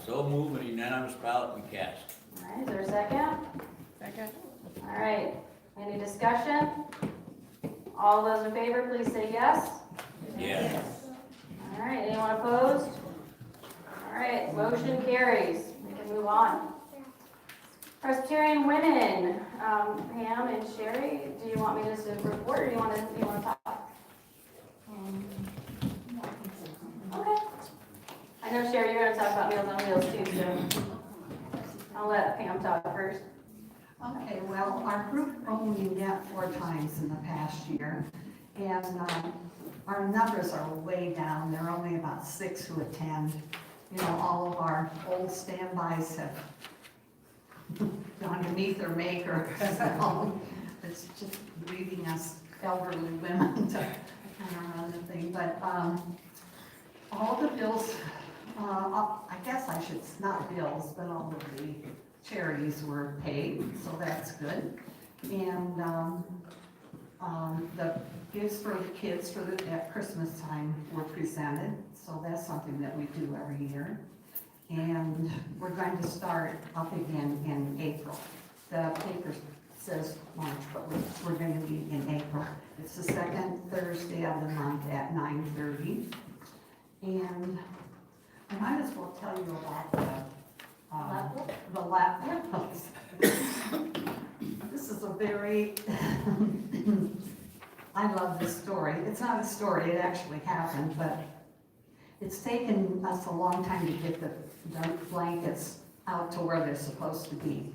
So move and unanimous ballot be cast. All right, is there a second? Second. All right, any discussion? All those in favor, please say yes. Yes. All right, anyone opposed? All right, motion carries. We can move on. Presbyterian women, Pam and Sherry, do you want me just to report or do you want to talk? I know Sherry, you're gonna talk about Meals on Wheels too, so I'll let Pam talk first. Okay, well, our group only met 4 times in the past year, and our numbers are way down. There are only about 6 who attend. You know, all of our old standbys have gone to meet their maker, so it's just leaving us elderly women to kind of run the thing. But all the bills, I guess I should, not bills, but all of the charities were paid, so that's good. And the gifts for the kids at Christmas time were presented, so that's something that we do every year. And we're going to start up again in April. The paper says March, but we're going to be in April. It's the second Thursday of the month at 9:30. And I might as well tell you about the laptops. This is a very, I love this story. It's not a story, it actually happened, but it's taken us a long time to get the blankets out to where they're supposed to be.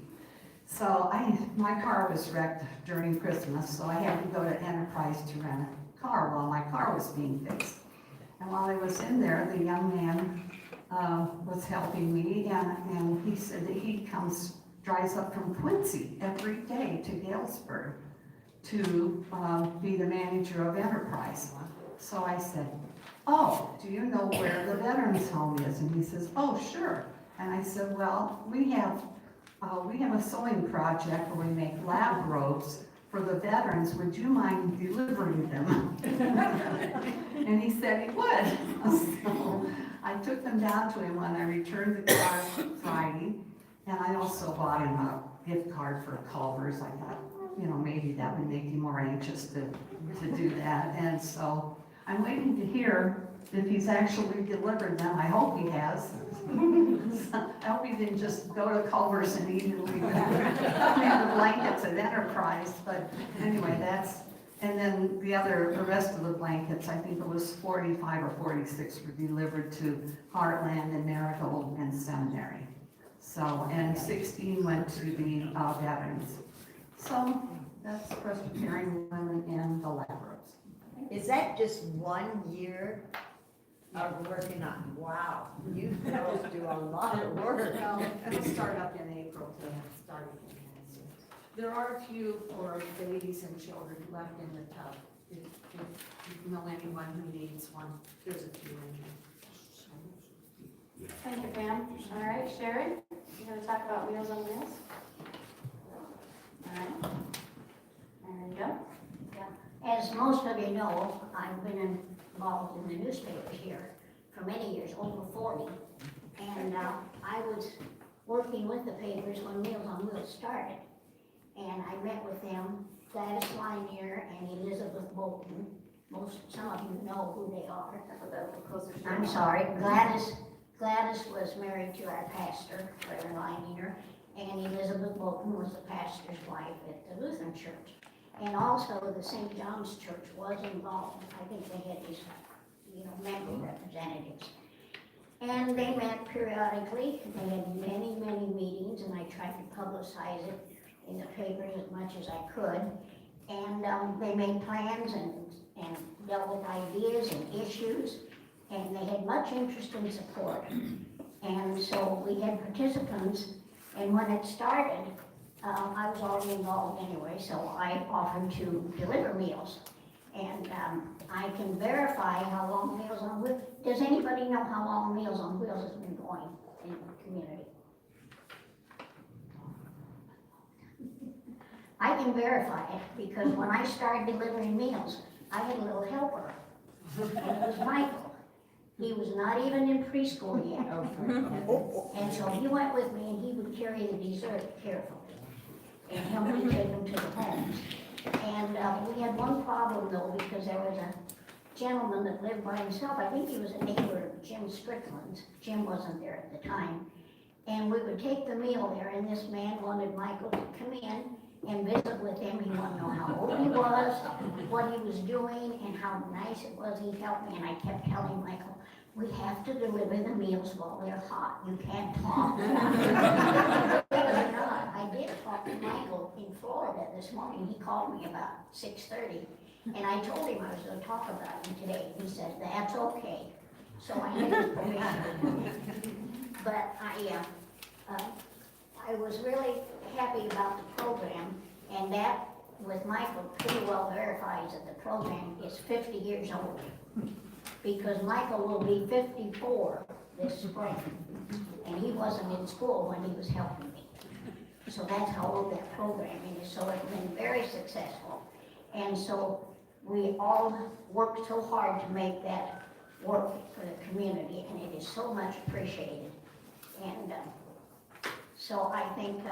So my car was wrecked during Christmas, so I had to go to Enterprise to rent a car while my car was being fixed. And while I was in there, the young man was helping me, and he said that he drives up from Quincy every day to Galesburg to be the manager of Enterprise. So I said, "Oh, do you know where the veterans home is?" And he says, "Oh, sure." And I said, "Well, we have a sewing project where we make lab robes for the veterans. Would you mind delivering them?" And he said he would. So I took them down to him when I returned the car Friday, and I also bought him a gift card for Culver's. I thought, you know, maybe that would make you more anxious to do that. And so I'm waiting to hear if he's actually delivered them. I hope he has. I hope he didn't just go to Culver's and eat and leave the blankets at Enterprise. But anyway, and then the rest of the blankets, I think it was 45 or 46 were delivered to Heartland and Marigold and Seminary. So, and 16 went to the veterans. So that's the Presbyterian women and the lab robes. Is that just 1 year of working on? Wow, you girls do a lot of work. Well, it'll start up in April to start again. There are a few for babies and children left in the tub. If you know anyone who needs one, there's a few in here. Thank you, Pam. All right, Sherry, you gonna talk about Meals on Wheels? All right. There you go. As most of you know, I've been involved in the newspapers here for many years, over 40. And I was working with the papers when Meals on Wheels started. And I met with them, Gladys Linier and Elizabeth Bolton. Some of you know who they are. I'm sorry, Gladys was married to our pastor, Reverend Linier, and Elizabeth Bolton was the pastor's wife at the Lutheran Church. And also the St. John's Church was involved. I think they had these, member representatives. And they met periodically. They had many, many meetings, and I tried to publicize it in the papers as much as I could. And they made plans and dealt with ideas and issues, and they had much interest and support. And so we had participants, and when it started, I was already involved anyway, so I offered to deliver meals. And I can verify how long Meals on Wheels, does anybody know how long Meals on Wheels has been going in the community? I can verify it because when I started delivering meals, I had a little helper, and it was Michael. He was not even in preschool yet. And so he went with me and he would carry the dessert carefully and help me take them to the homes. And we had one problem though, because there was a gentleman that lived by himself. I think he was a neighbor of Jim Strickland's. Jim wasn't there at the time. And we would take the meal there, and this man wanted Michael to come in and visit with him. He wanted to know how old he was, what he was doing, and how nice it was he helped me. And I kept telling Michael, we have to deliver the meals while they're hot. You can't talk. Believe it or not, I did talk to Michael in Florida this morning. He called me about 6:30, and I told him I was gonna talk about him today. He said, that's okay. So I had his permission. But I was really happy about the program, and that, with Michael, pretty well verifies that the program is 50 years old. Because Michael will be 54 this spring, and he wasn't in school when he was helping me. So that's how old that program is, so it's been very successful. And so we all worked so hard to make that work for the community, and it is so much appreciated. And so I think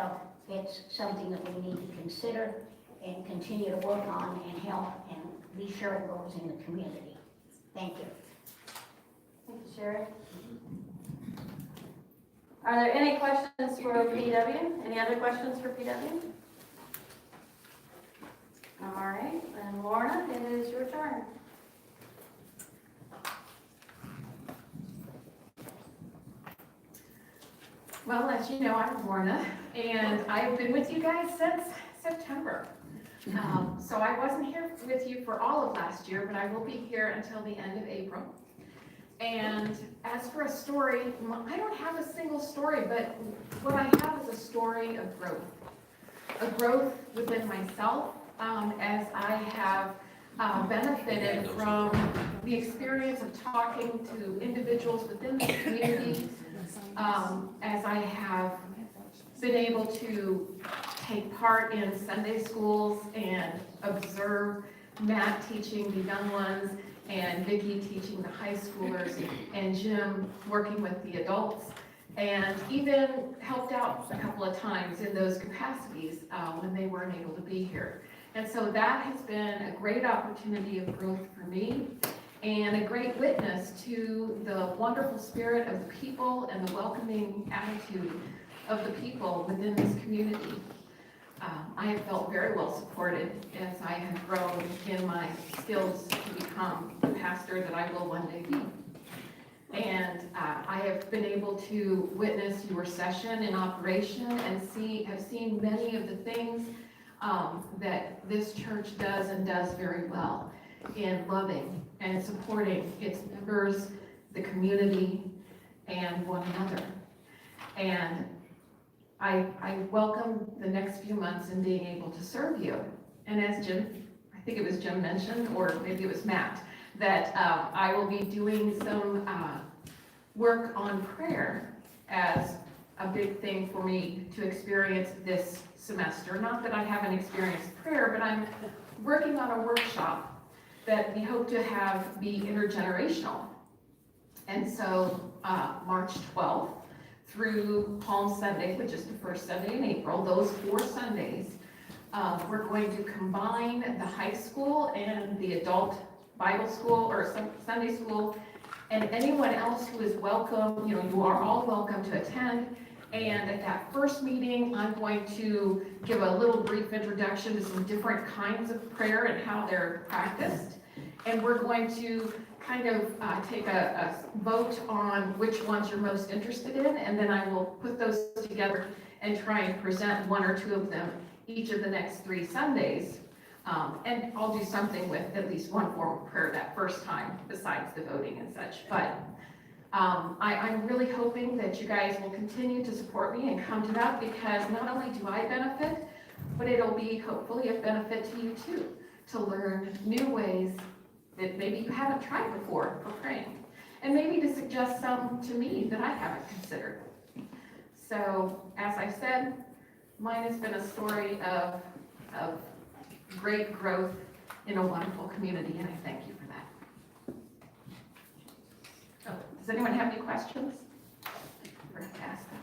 it's something that we need to consider and continue to work on and help and be sure it goes in the community. Thank you. Thank you, Sherry. Are there any questions for PW? Any other questions for PW? All right, then Lorna, it is your turn. Well, as you know, I'm Lorna, and I've been with you guys since September. So I wasn't here with you for all of last year, but I will be here until the end of April. And as for a story, I don't have a single story, but what I have is a story of growth. A growth within myself, as I have benefited from the experience of talking to individuals within the community, as I have been able to take part in Sunday schools and observe Matt teaching the young ones and Vicki teaching the high schoolers and Jim working with the adults, and even helped out a couple of times in those capacities when they weren't able to be here. And so that has been a great opportunity of growth for me and a great witness to the wonderful spirit of the people and the welcoming attitude of the people within this community. I have felt very well supported as I have grown in my skills to become the pastor that I will one day be. And I have been able to witness your session in operation and have seen many of the things that this church does and does very well in loving and supporting its members, the community, and one another. And I welcome the next few months in being able to serve you. And as Jim, I think it was Jim mentioned, or maybe it was Matt, that I will be doing some work on prayer as a big thing for me to experience this semester. Not that I haven't experienced prayer, but I'm working on a workshop that we hope to have be intergenerational. And so March 12th, through Palm Sunday, which is the first Sunday in April, those 4 Sundays, we're going to combine the high school and the adult Bible school or Sunday school, and anyone else who is welcome, you are all welcome to attend. And at that first meeting, I'm going to give a little brief introduction to some different kinds of prayer and how they're practiced. And we're going to kind of take a vote on which ones you're most interested in, and then I will put those together and try and present 1 or 2 of them each of the next 3 Sundays. And I'll do something with at least one form of prayer that first time besides the voting and such. But I'm really hoping that you guys will continue to support me and come to that, because not only do I benefit, but it'll be hopefully a benefit to you too, to learn new ways that maybe you haven't tried before for praying, and maybe to suggest some to me that I haven't considered. So, as I said, mine has been a story of great growth in a wonderful community, and I thank you for that. Oh, does anyone have any questions? Or have to ask them?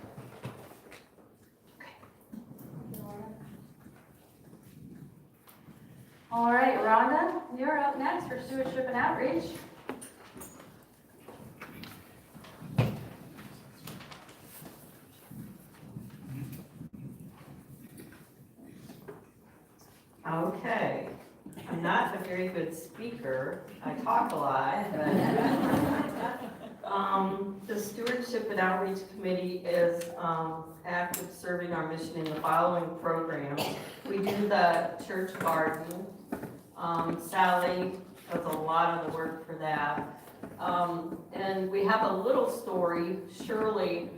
All right, Rhonda, you're up next for stewardship and outreach. Okay, I'm not a very good speaker. I talk a lot, but The Stewardship and Outreach Committee is active serving our mission in the following programs. We do the church garden. Sally does a lot of the work for that. And we have a little story. Shirley,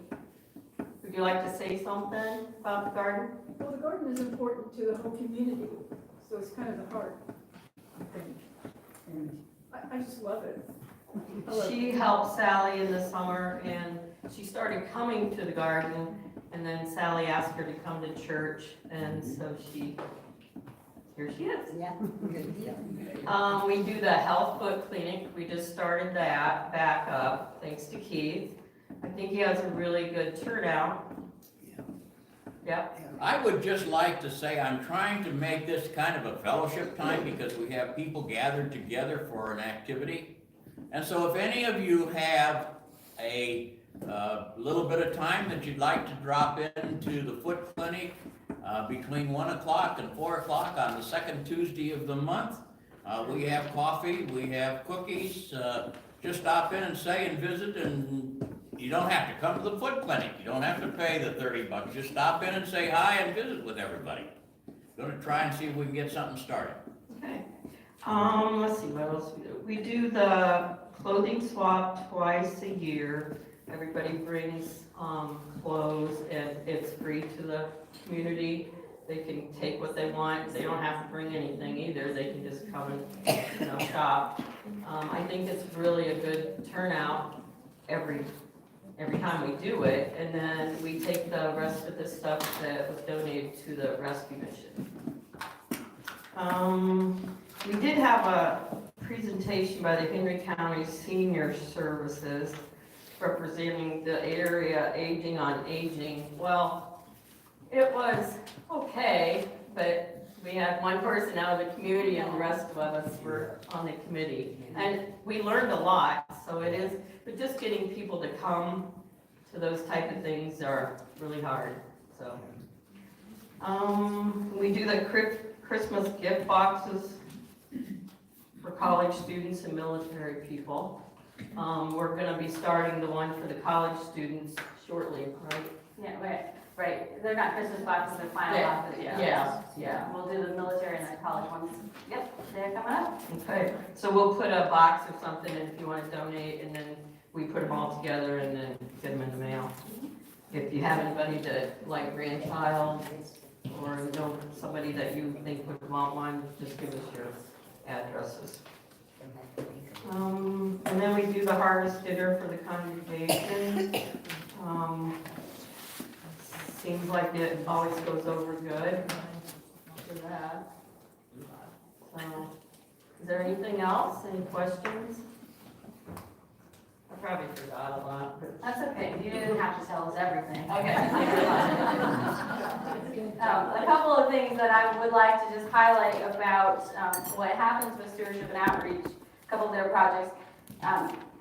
would you like to say something about the garden? Well, the garden is important to the whole community, so it's kind of the heart, I think. And I just love it. She helped Sally in the summer, and she started coming to the garden, and then Sally asked her to come to church, and so here she is. Yeah, good deal. We do the health foot clinic. We just started that back up, thanks to Keith. I think he has a really good turnout. Yep. I would just like to say I'm trying to make this kind of a fellowship time because we have people gathered together for an activity. And so if any of you have a little bit of time that you'd like to drop into the foot clinic between 1 o'clock and 4 o'clock on the second Tuesday of the month, we have coffee, we have cookies. Just stop in and say and visit, and you don't have to come to the foot clinic. You don't have to pay the $30. Just stop in and say hi and visit with everybody. Going to try and see if we can get something started. Okay. Let's see what else we do. We do the clothing swap twice a year. Everybody brings clothes, and it's free to the community. They can take what they want. They don't have to bring anything either. They can just come and shop. I think it's really a good turnout every time we do it, and then we take the rest of the stuff that was donated to the rescue mission. We did have a presentation by the Henry County Senior Services representing the area Aging on Aging. Well, it was okay, but we had one person out of the community and the rest of us were on the committee. And we learned a lot, so it is, but just getting people to come to those type of things are really hard, so. We do the Christmas gift boxes for college students and military people. We're gonna be starting the one for the college students shortly, right? Yeah, right. They're not Christmas boxes, they're final boxes. Yeah. We'll do the military and the college ones. Yep, they're coming up. Okay, so we'll put a box or something in if you wanna donate, and then we put them all together and then get them in the mail. If you have anybody that, like grandchild, or know somebody that you think would want one, just give us your addresses. And then we do the harvest dinner for the congregation. Seems like it always goes over good for that. So, is there anything else? Any questions? I probably forgot a lot, but. That's okay, you didn't have to tell us everything. Okay. A couple of things that I would like to just highlight about what happens with Stewardship and Outreach, a couple of their projects.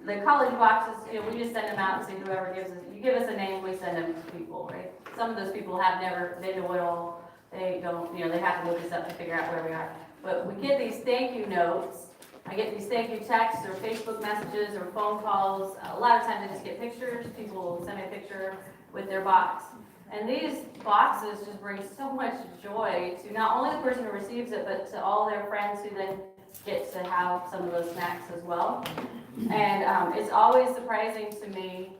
The college boxes, we just send them out and say whoever gives us, you give us a name, we send them to people, right? Some of those people have never been to Woodhull, they don't, they have to look us up to figure out where we are. But we get these thank you notes. I get these thank you texts or Facebook messages or phone calls. A lot of times I just get pictures. People will send me a picture with their box. And these boxes just bring so much joy to not only the person who receives it, but to all their friends who then get to have some of those snacks as well. And it's always surprising to me,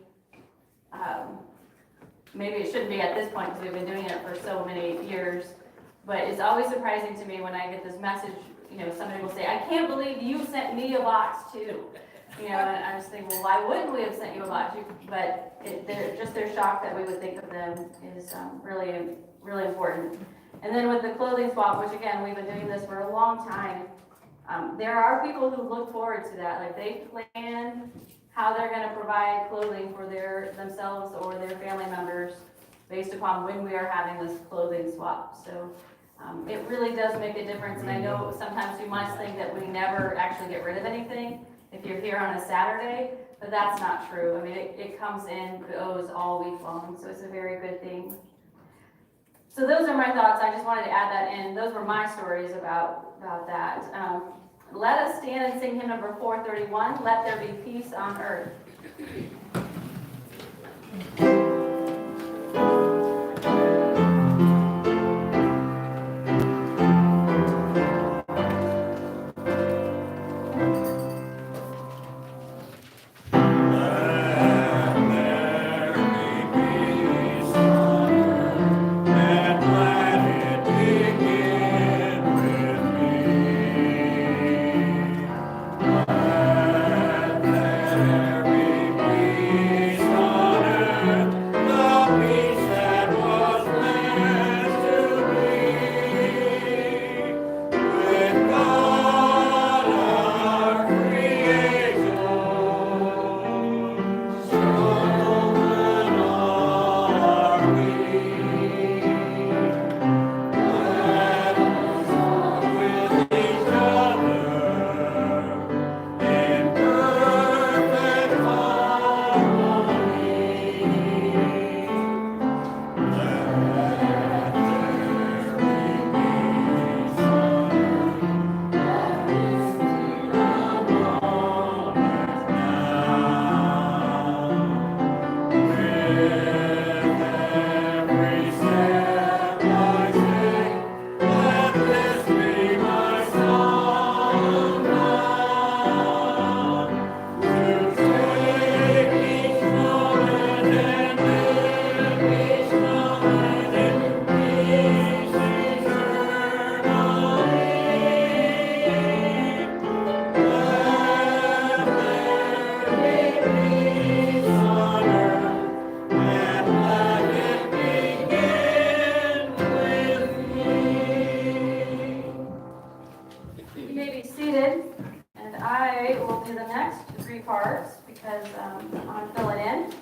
maybe it shouldn't be at this point because we've been doing it for so many years, but it's always surprising to me when I get this message, somebody will say, I can't believe you sent me a box too. And I just think, well, why wouldn't we have sent you a box? But their shock that we would think of them is really, really important. And then with the clothing swap, which again, we've been doing this for a long time, there are people who look forward to that. Like they plan how they're going to provide clothing for themselves or their family members based upon when we are having this clothing swap. So it really does make a difference. And I know sometimes you must think that we never actually get rid of anything if you're here on a Saturday, but that's not true. I mean, it comes in, goes all week long, so it's a very good thing. So those are my thoughts. I just wanted to add that in. Those were my stories about that. Let us stand and sing hymn number 431, Let There Be Peace on Earth. I'm filling in.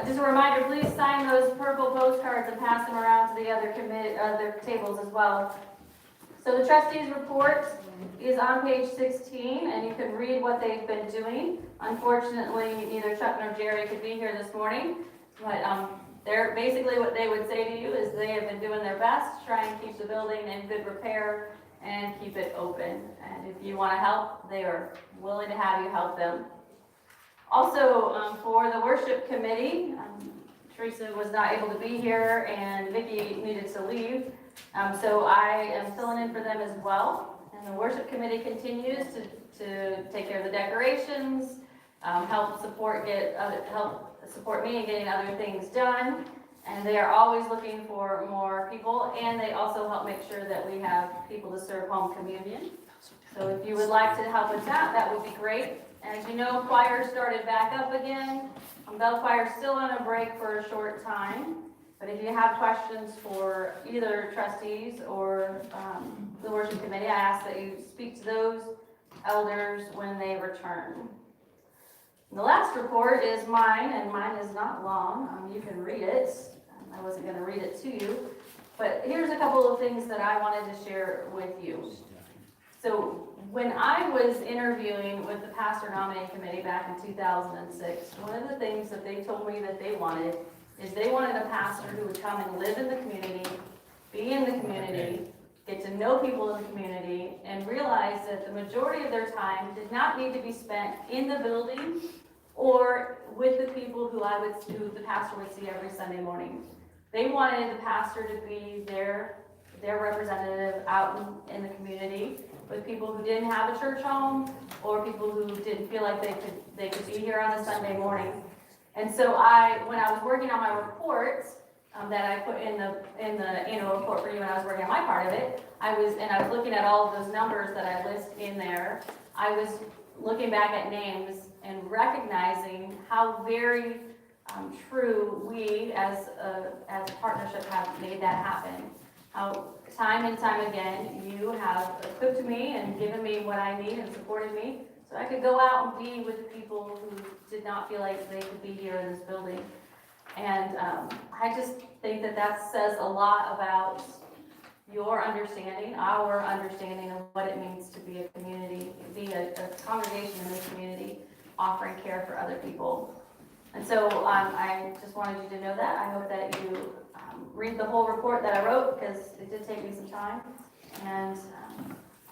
Just a reminder, please sign those purple postcards and pass them around to the other tables as well. So the trustees' report is on page 16, and you can read what they've been doing. Unfortunately, neither Chuck nor Jerry could be here this morning, but they're basically what they would say to you is they have been doing their best to try and keep the building in good repair and keep it open. And if you want to help, they are willing to have you help them. Also, for the worship committee, Teresa was not able to be here and Vicki needed to leave. So I am filling in for them as well. And the worship committee continues to take care of the decorations, help support me in getting other things done. And they are always looking for more people, and they also help make sure that we have people to serve home communion. So if you would like to help with that, that would be great. As you know, choir started back up again. Bell Choir is still on a break for a short time. But if you have questions for either trustees or the worship committee, I ask that you speak to those elders when they return. The last report is mine, and mine is not long. You can read it. I wasn't going to read it to you, but here's a couple of things that I wanted to share with you. So when I was interviewing with the pastor nominating committee back in 2006, one of the things that they told me that they wanted is they wanted a pastor who would come and live in the community, be in the community, get to know people in the community, and realize that the majority of their time did not need to be spent in the building or with the people who the pastor would see every Sunday morning. They wanted the pastor to be their representative out in the community with people who didn't have a church home or people who didn't feel like they could be here on a Sunday morning. And so when I was working on my report that I put in the annual report for you, when I was working on my part of it, I was looking at all of those numbers that I list in there. I was looking back at names and recognizing how very true we as a partnership have made that happen. How time and time again you have equipped me and given me what I need and supported me so I could go out and be with people who did not feel like they could be here in this building. And I just think that says a lot about your understanding, our understanding of what it means to be a community, be a congregation in this community, offering care for other people. And so I just wanted you to know that. I hope that you read the whole report that I wrote because it did take me some time. And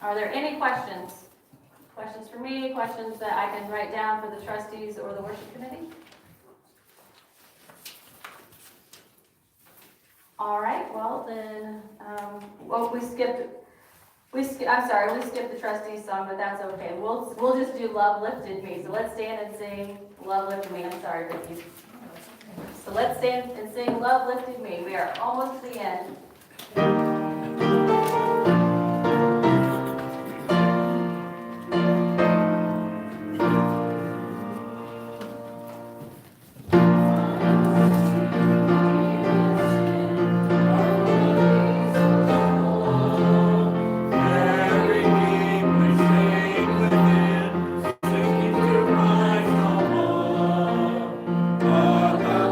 are there any questions? Questions for me, questions that I can write down for the trustees or the worship committee? All right, well then, we skipped the trustees song, but that's okay. We'll just do Love Lifted Me. So let's stand and sing Love Lifted Me. I'm sorry, Vicki. So let's stand and sing Love Lifted Me. We are almost to the end.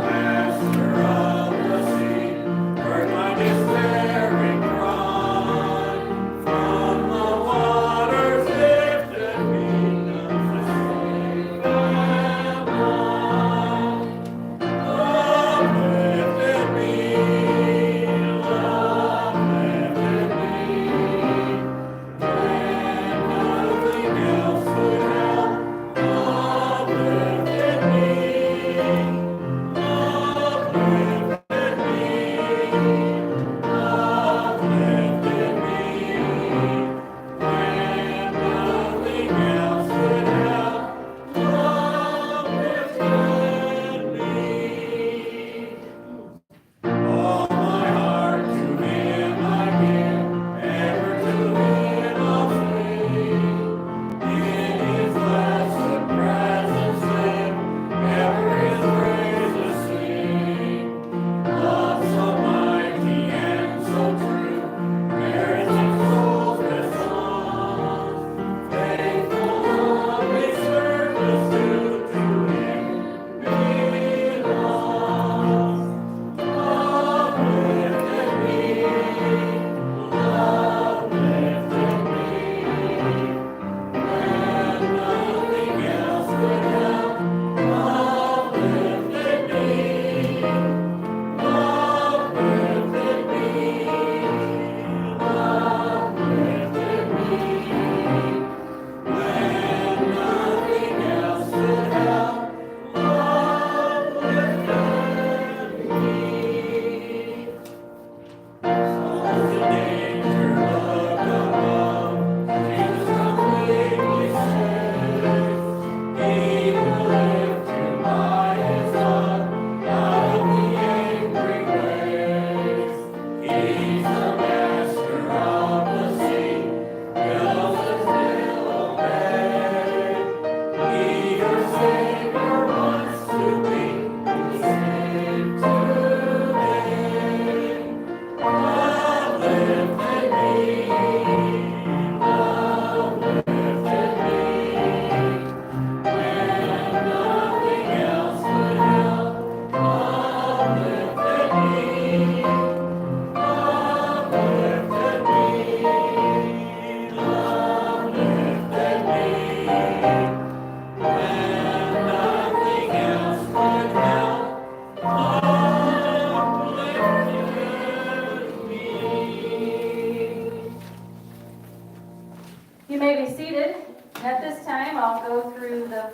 Master of the sea, heard my despairing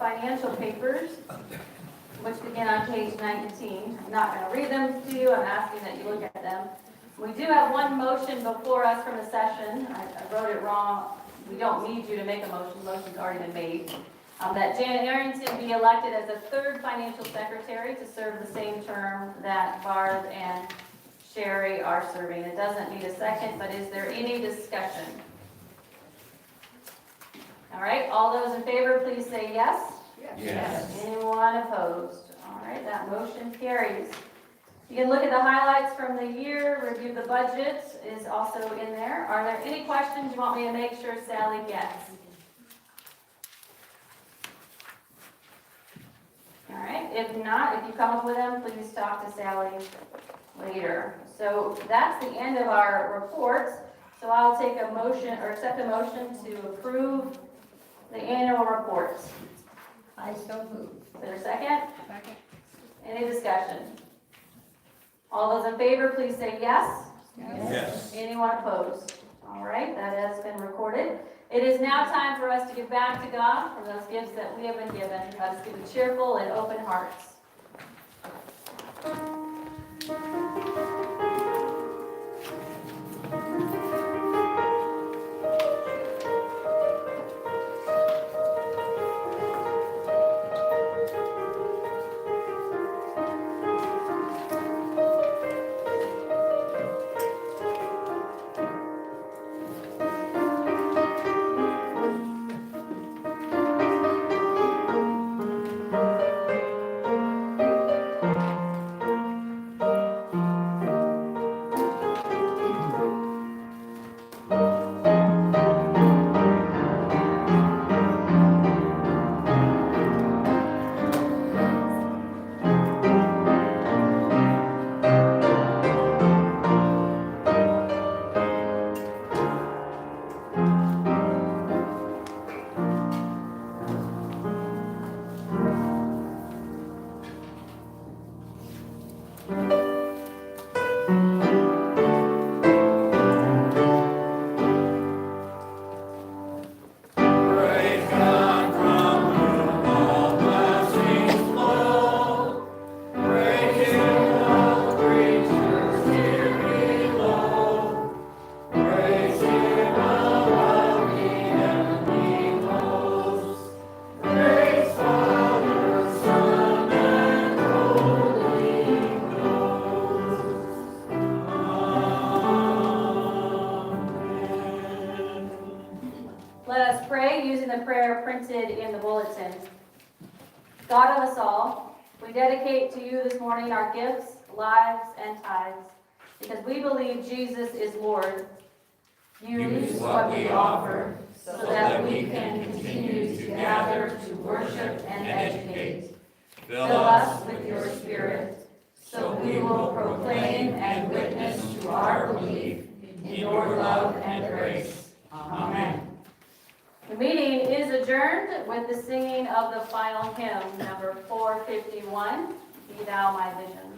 financial papers, which begin on page 19. I'm not going to read them to you, I'm asking that you look at them. We do have one motion before us from the session. I wrote it wrong. We don't need you to make a motion, the motion's already been made. That Janet Arrington be elected as the third financial secretary to serve the same term that Barb and Sherry are serving. It doesn't need a second, but is there any discussion? All right, all those in favor, please say yes. Yes. Anyone opposed? All right, that motion carries. You can look at the highlights from the year, review the budget is also in there. Are there any questions you want me to make sure Sally gets? All right, if not, if you come up with them, please talk to Sally later. So that's the end of our reports. So I'll take a motion or accept a motion to approve the annual reports. I so move. Is there a second? Second. Any discussion? All those in favor, please say yes. Yes. Anyone opposed? All right, that has been recorded. It is now time for us to give back to God for those gifts that we have been given. Let us give with cheerful and open hearts. Let us pray using the prayer printed in the bulletin. God of us all, we dedicate to you this morning our gifts, lives, and tithes, because we believe Jesus is Lord. Use what we offer so that we can continue to gather to worship and educate. Fill us with your Spirit, so we will proclaim and witness to our belief in your love and grace. Amen. The meeting is adjourned with the singing of the final hymn, number 451, Be Thou My Vision.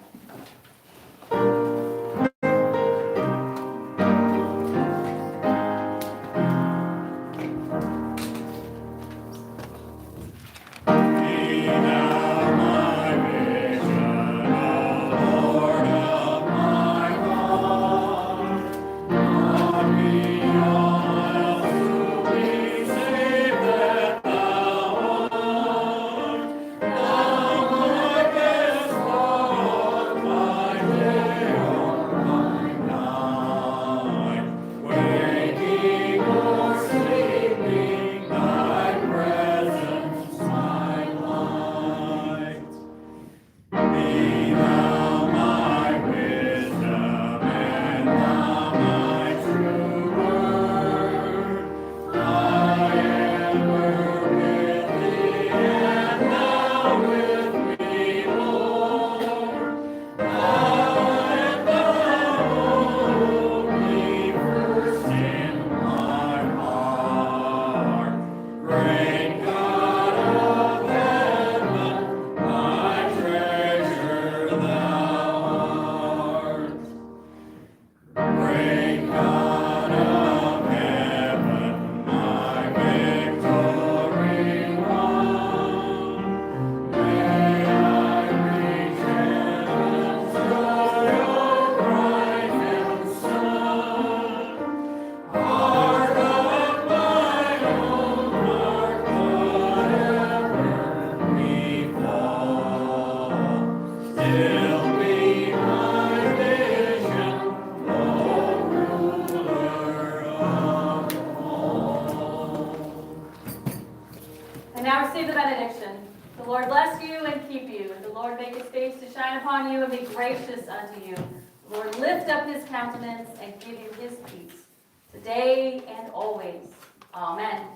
And now receive the benediction. The Lord bless you and keep you. The Lord make his face to shine upon you and be gracious unto you. The Lord lift up his countenance and give you his peace, today and always. Amen.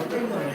Good.